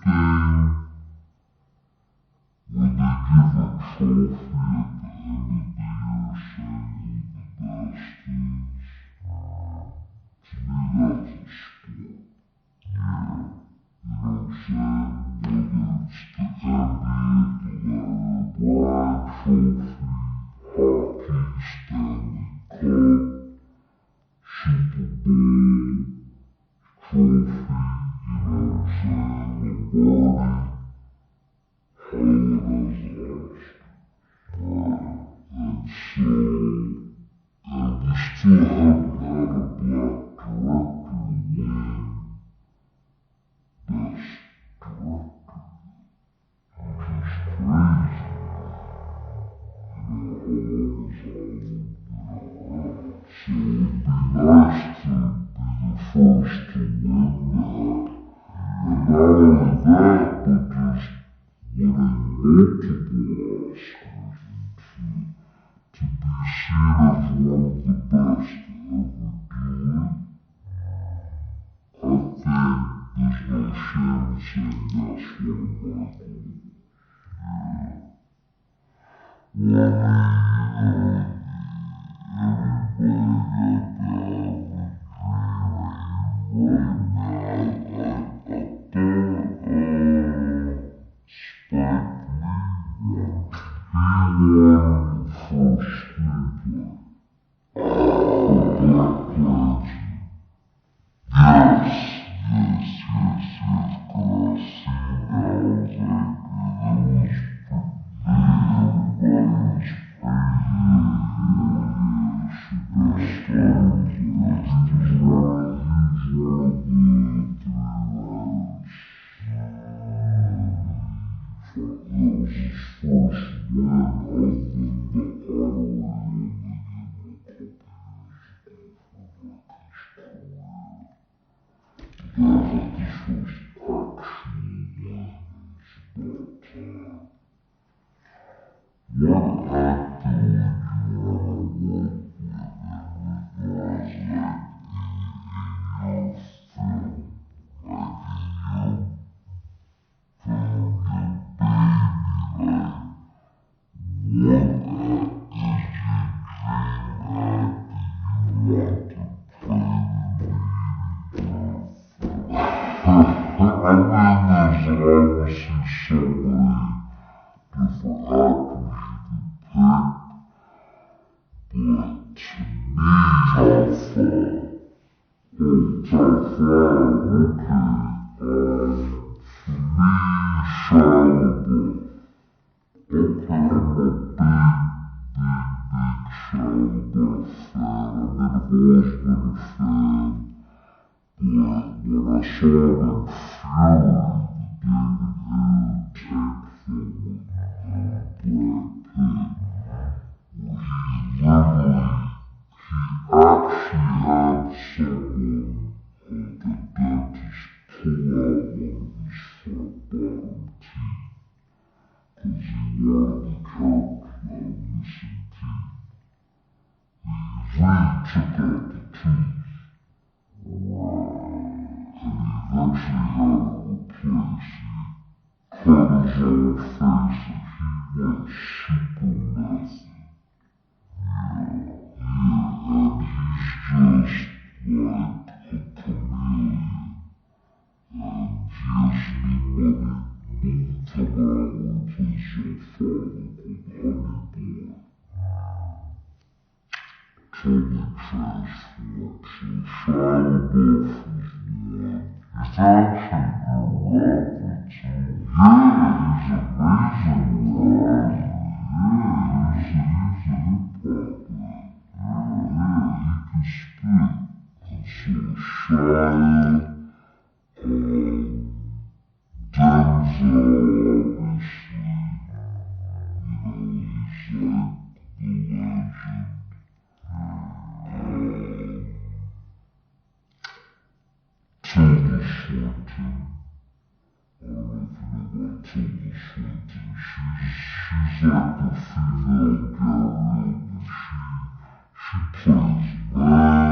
when they give a trophy at the end of the year saying who the best is, to me that's a sport. Yeah, you know what I'm saying? Whether it's the NBA, the Larry O'Brien trophy, hockey, Stanley Cup, Super Bowl trophy, you know what I'm saying? Lombardi, holidays, Oscars. And so, and we still haven't had a black director win Best Director, which is crazy. You know, multiple Oscars and to be seen as one of the best to ever do it, I think there's no shame in saying that's one of my goals. Well,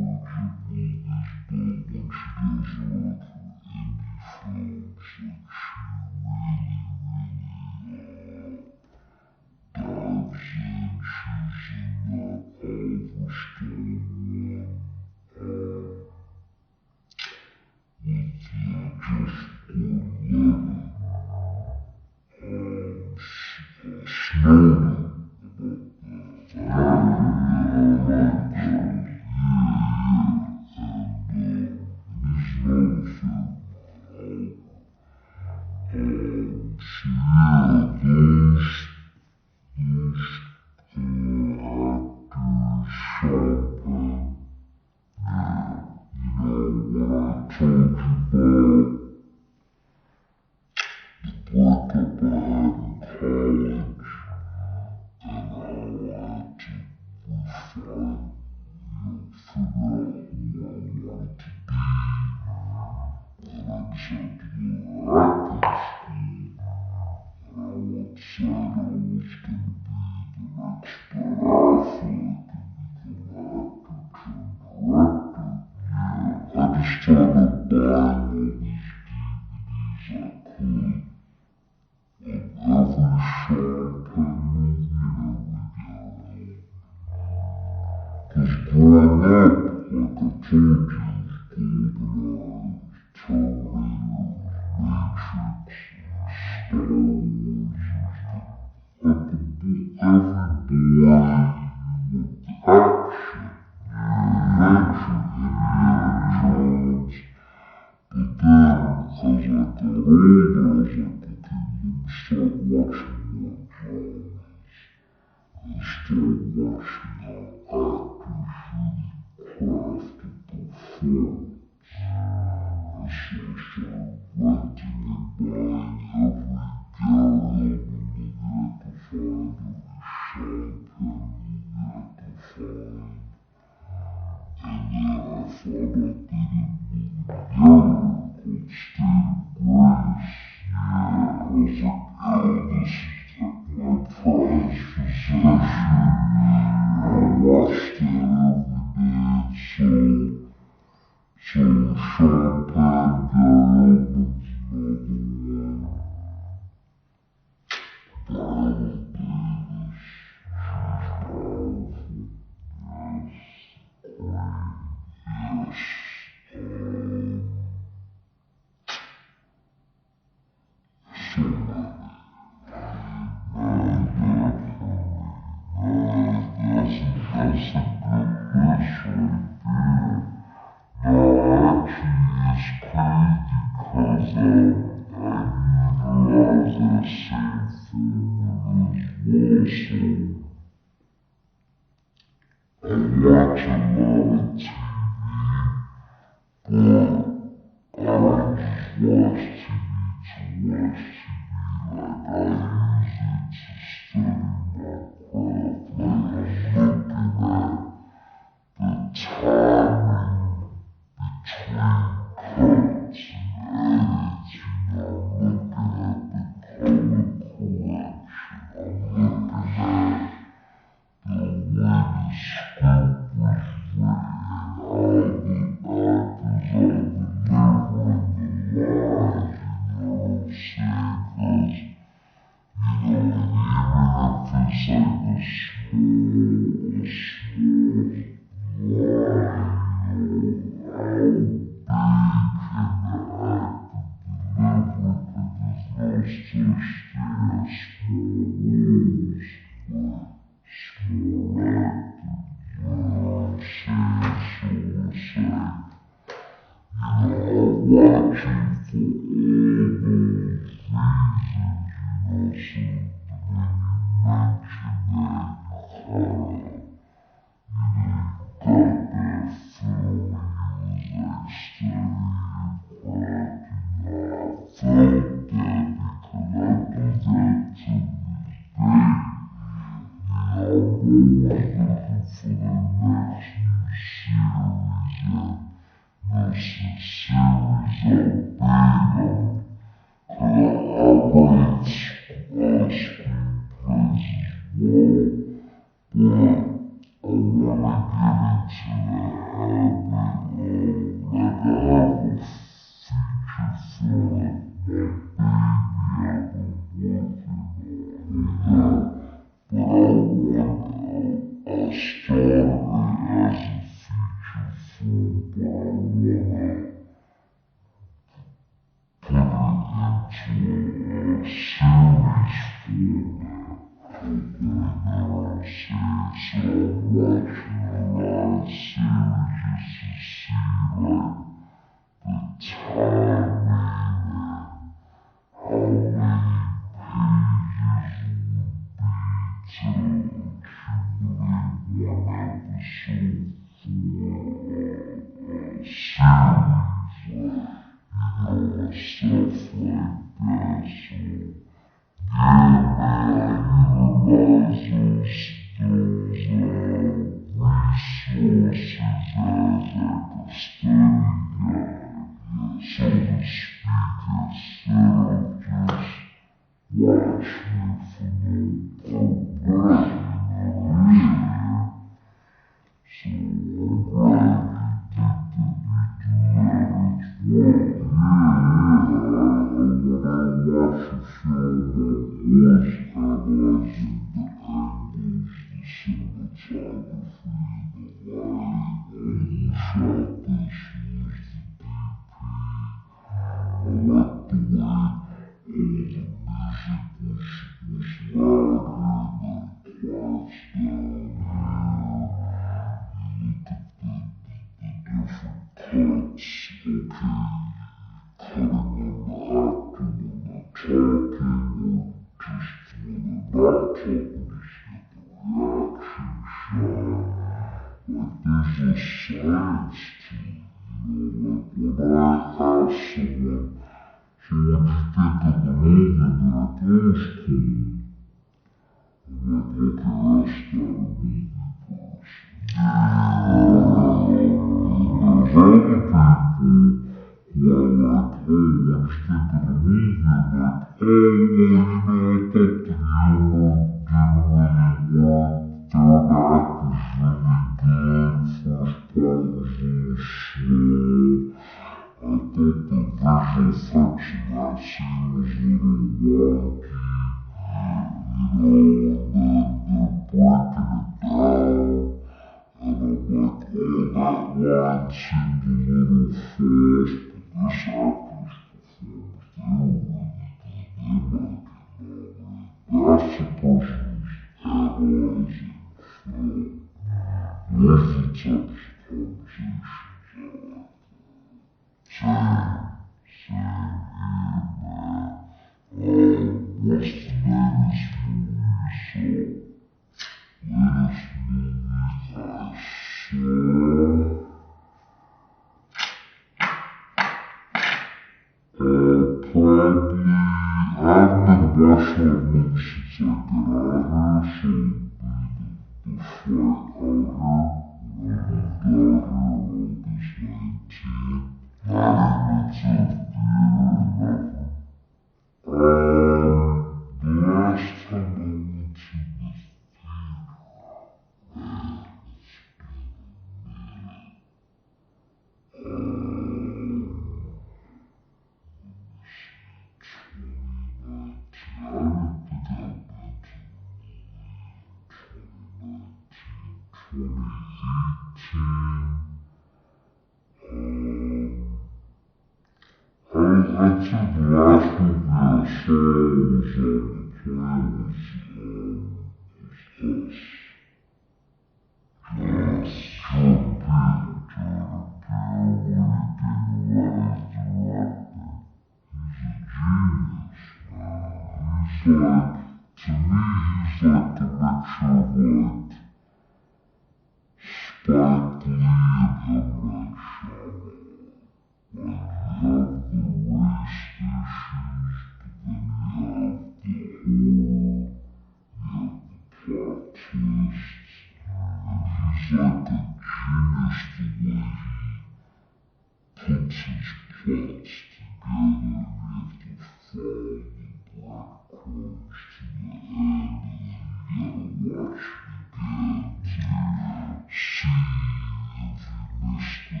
See if you missed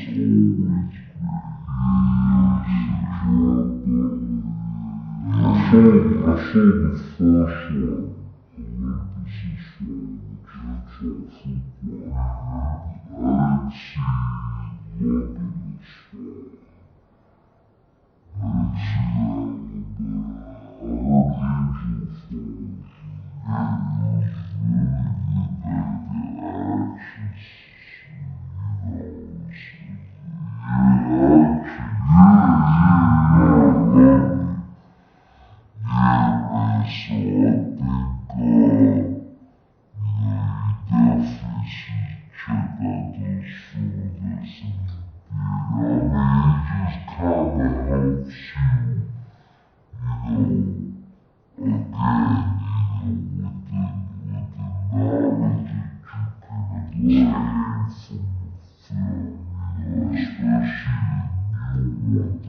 I saw the first one. Olympics for virtual football. I didn't see London as far. I didn't see that one, but I heard Angel Falls. It was really good there.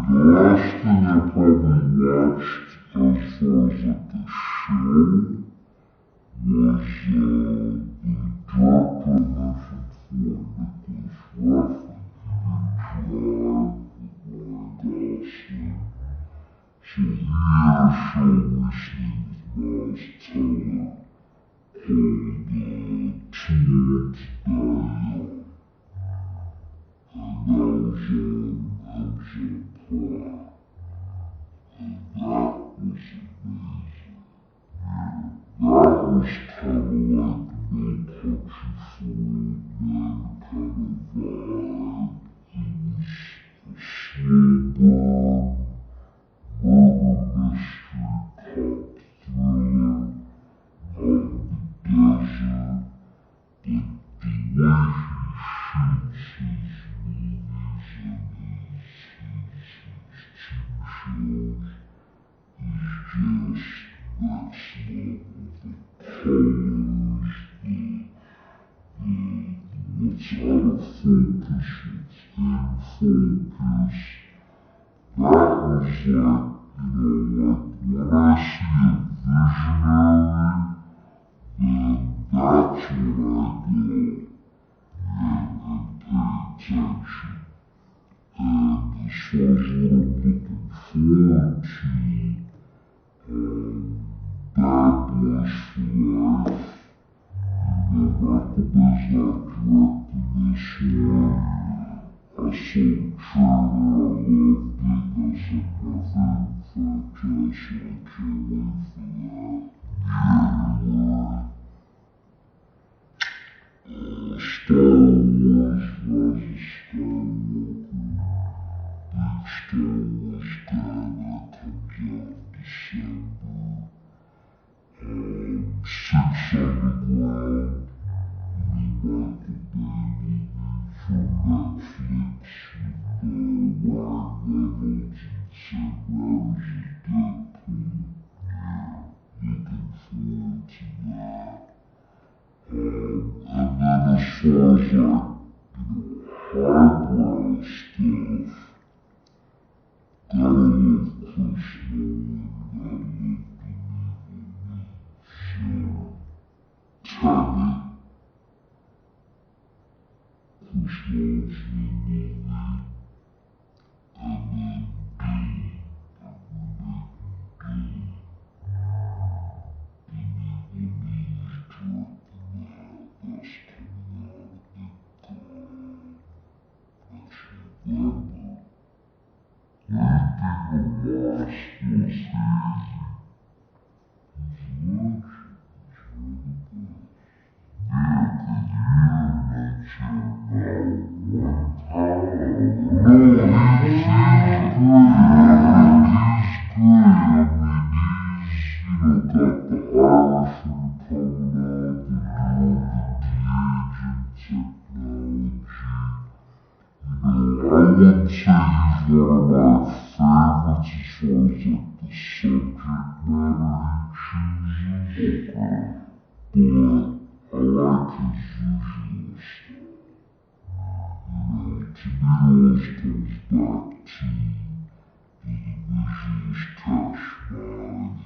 The last thing I probably watched as far as like the show was the director I mentioned before, Nicholas Refn. He did Drive with Ryan Gosling. So he had a show recently with Miles Teller called Too Old to Die Young. And that was on Amazon Prime. And that was amazing. That was kind of like No Country for Old Men kind of vibe. It was a slow burn, murder mystery, cop thriller, out in the desert. But the way he shoots his movies and his TV shows is just next level. The colors, what's out of focus, what's in focus. That was like, when I see a visionary, then that's when I go and pay attention. And as far as what I'm looking forward to, Bad Boys for Life. Michael Besnard directed this one. I saw the trailer, I loved it. That's like my favorite franchise, so I can't wait for that. January. Star Wars, Rise of Skywalker. Big Star Wars guy, that comes out in December. Six Underground, the Michael Bay movie from Netflix with Ryan Reynolds and Sam Raimi as Deadpool. Looking forward to that. And then as far as like, highbrow stuff, gotta love Chris Nolan, gotta love Tenet, Chris Nolan's new movie, and then Dune, the remake of Dune. Denis Villeneuve's directing that. That's coming out, I think, next November. Anything to watch Scorsese. He's a legend. He's really good. Nick, and you mentioned one time. No, he's great. He's great. I mean, he's, got the Irishman coming out, they're doing the de-aging technology. I wouldn't say he's one of my favorites as far as like the subject matter he chooses. But I like his visual style. To me, always comes back to the visuals Cash Man. He's one of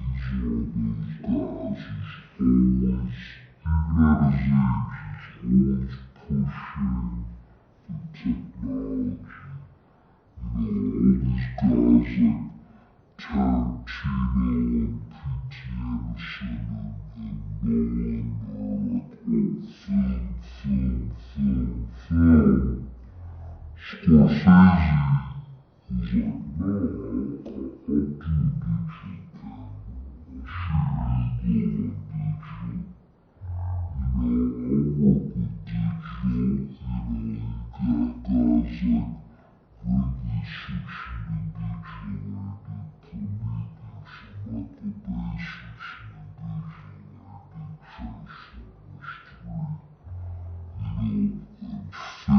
those guys who's always, even at his age, he's always pushing the technology. All these guys like Tarantino and P.T. Anderson and Nolan are like all film. Scorsese was like, no, I'll do a digital camera. I'll shoot his glove on digital. I'll work with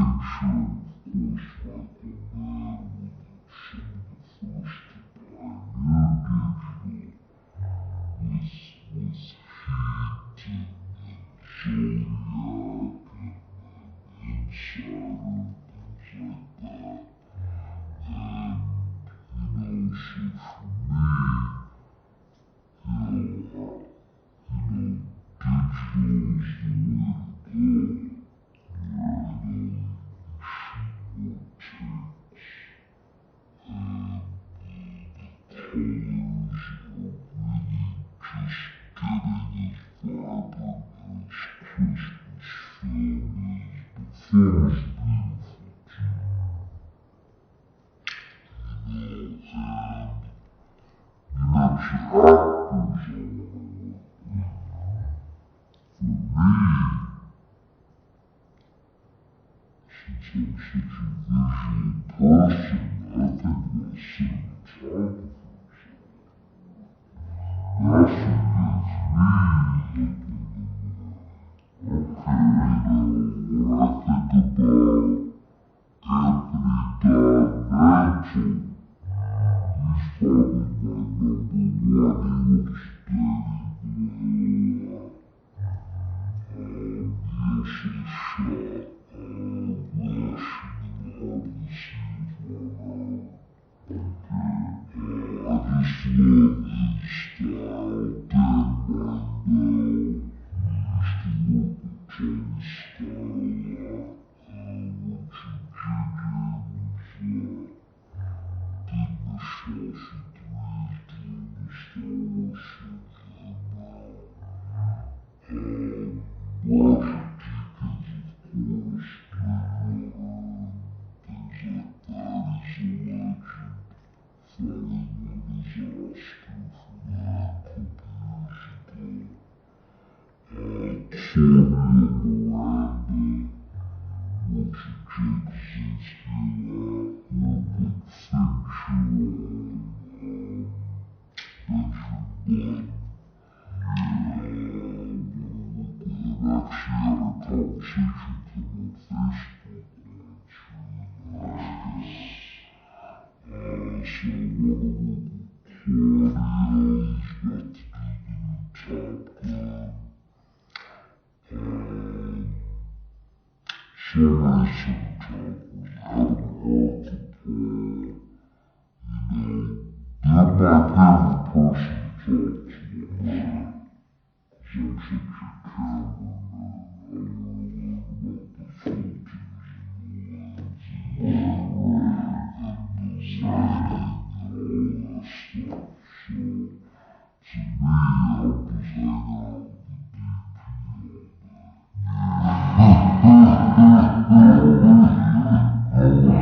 digital, you got guys like Ridley switching to digital, I did Prometheus, and Michael Bay switching to digital, I did Transformers 3. And Fincher, of course, Michael Mann was some of the first to pioneer digital with Heat and Zodiac and Insider and things like that. And, so for me, digital is the way to go. Since I'm such a visual person, I think my cinematographer graphic is me. Okay, when I think about Anthony Mantle, he's probably my number one. He looks steady. He also shot Rush Odyssey as well. I just love his style. Dan Mindell, used to work with Tony Scott a lot. Richard Jenkins, did Nostalgia 3, doing the Star Wars films right now. Roger Deakins, of course, Blade Runner, things like that. He's a legend. Finally won his Oscar for that a couple years ago. Claudia Miranda, Richard J. Kaczynski a lot, worked with Fincher on Benjamin Button. Actually had a conversation come on Facebook once, really nice. So I want to work with Claudia, he's got to do the new Top Gun. So many cinematographers, Adam Arthur, they're my favorite person to talk to on set. I'm such a camera nerd. I want to learn about the filters and the lenses and the lighting and all that stuff. So to me, I'm just hanging out with the DP all day.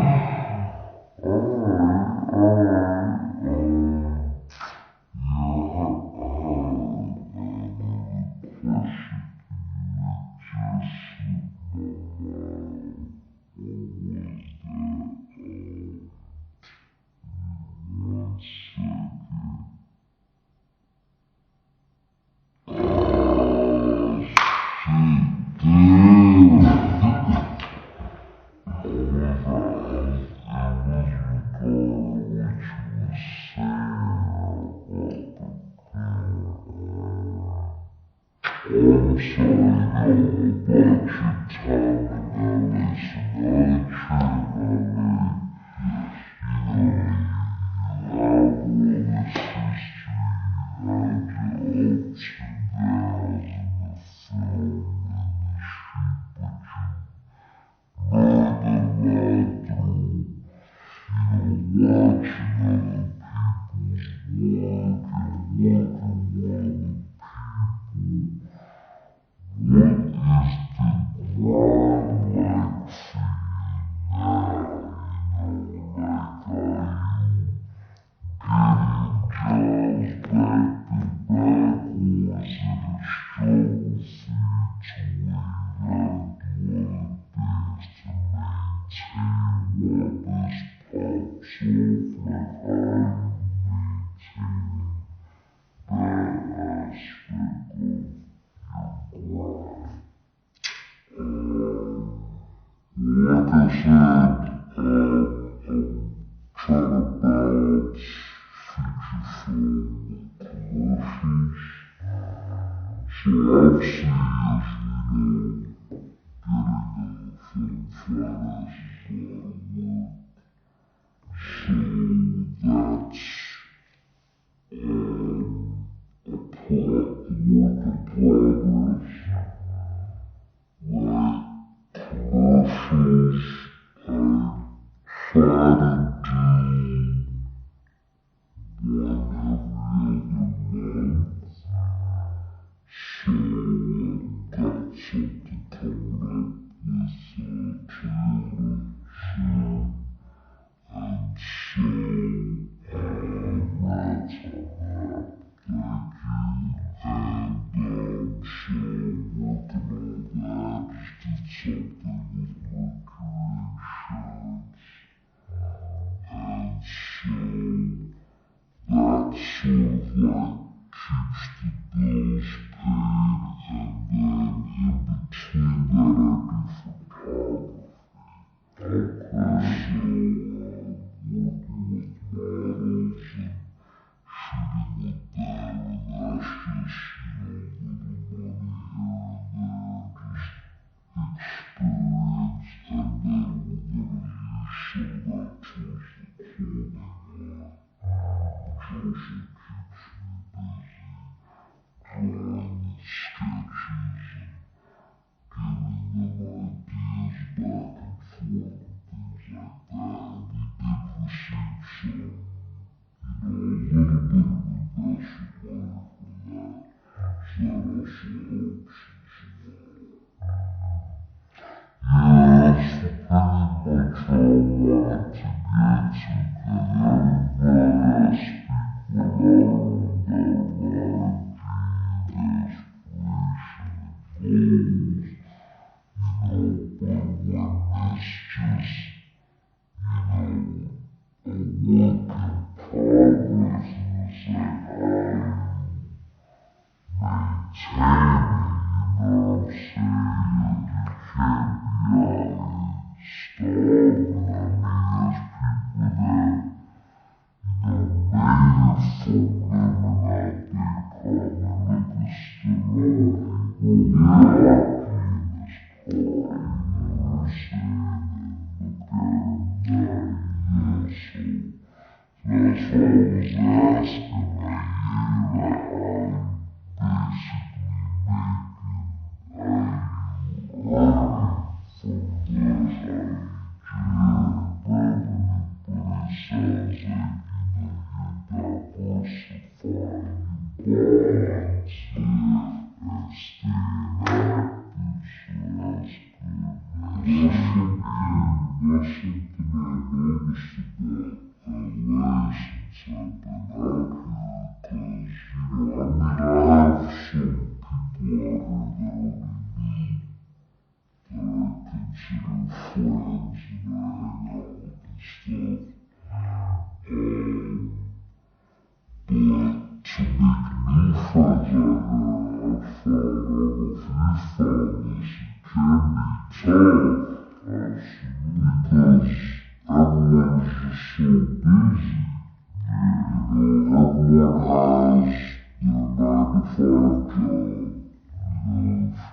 Thank you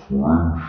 for watching.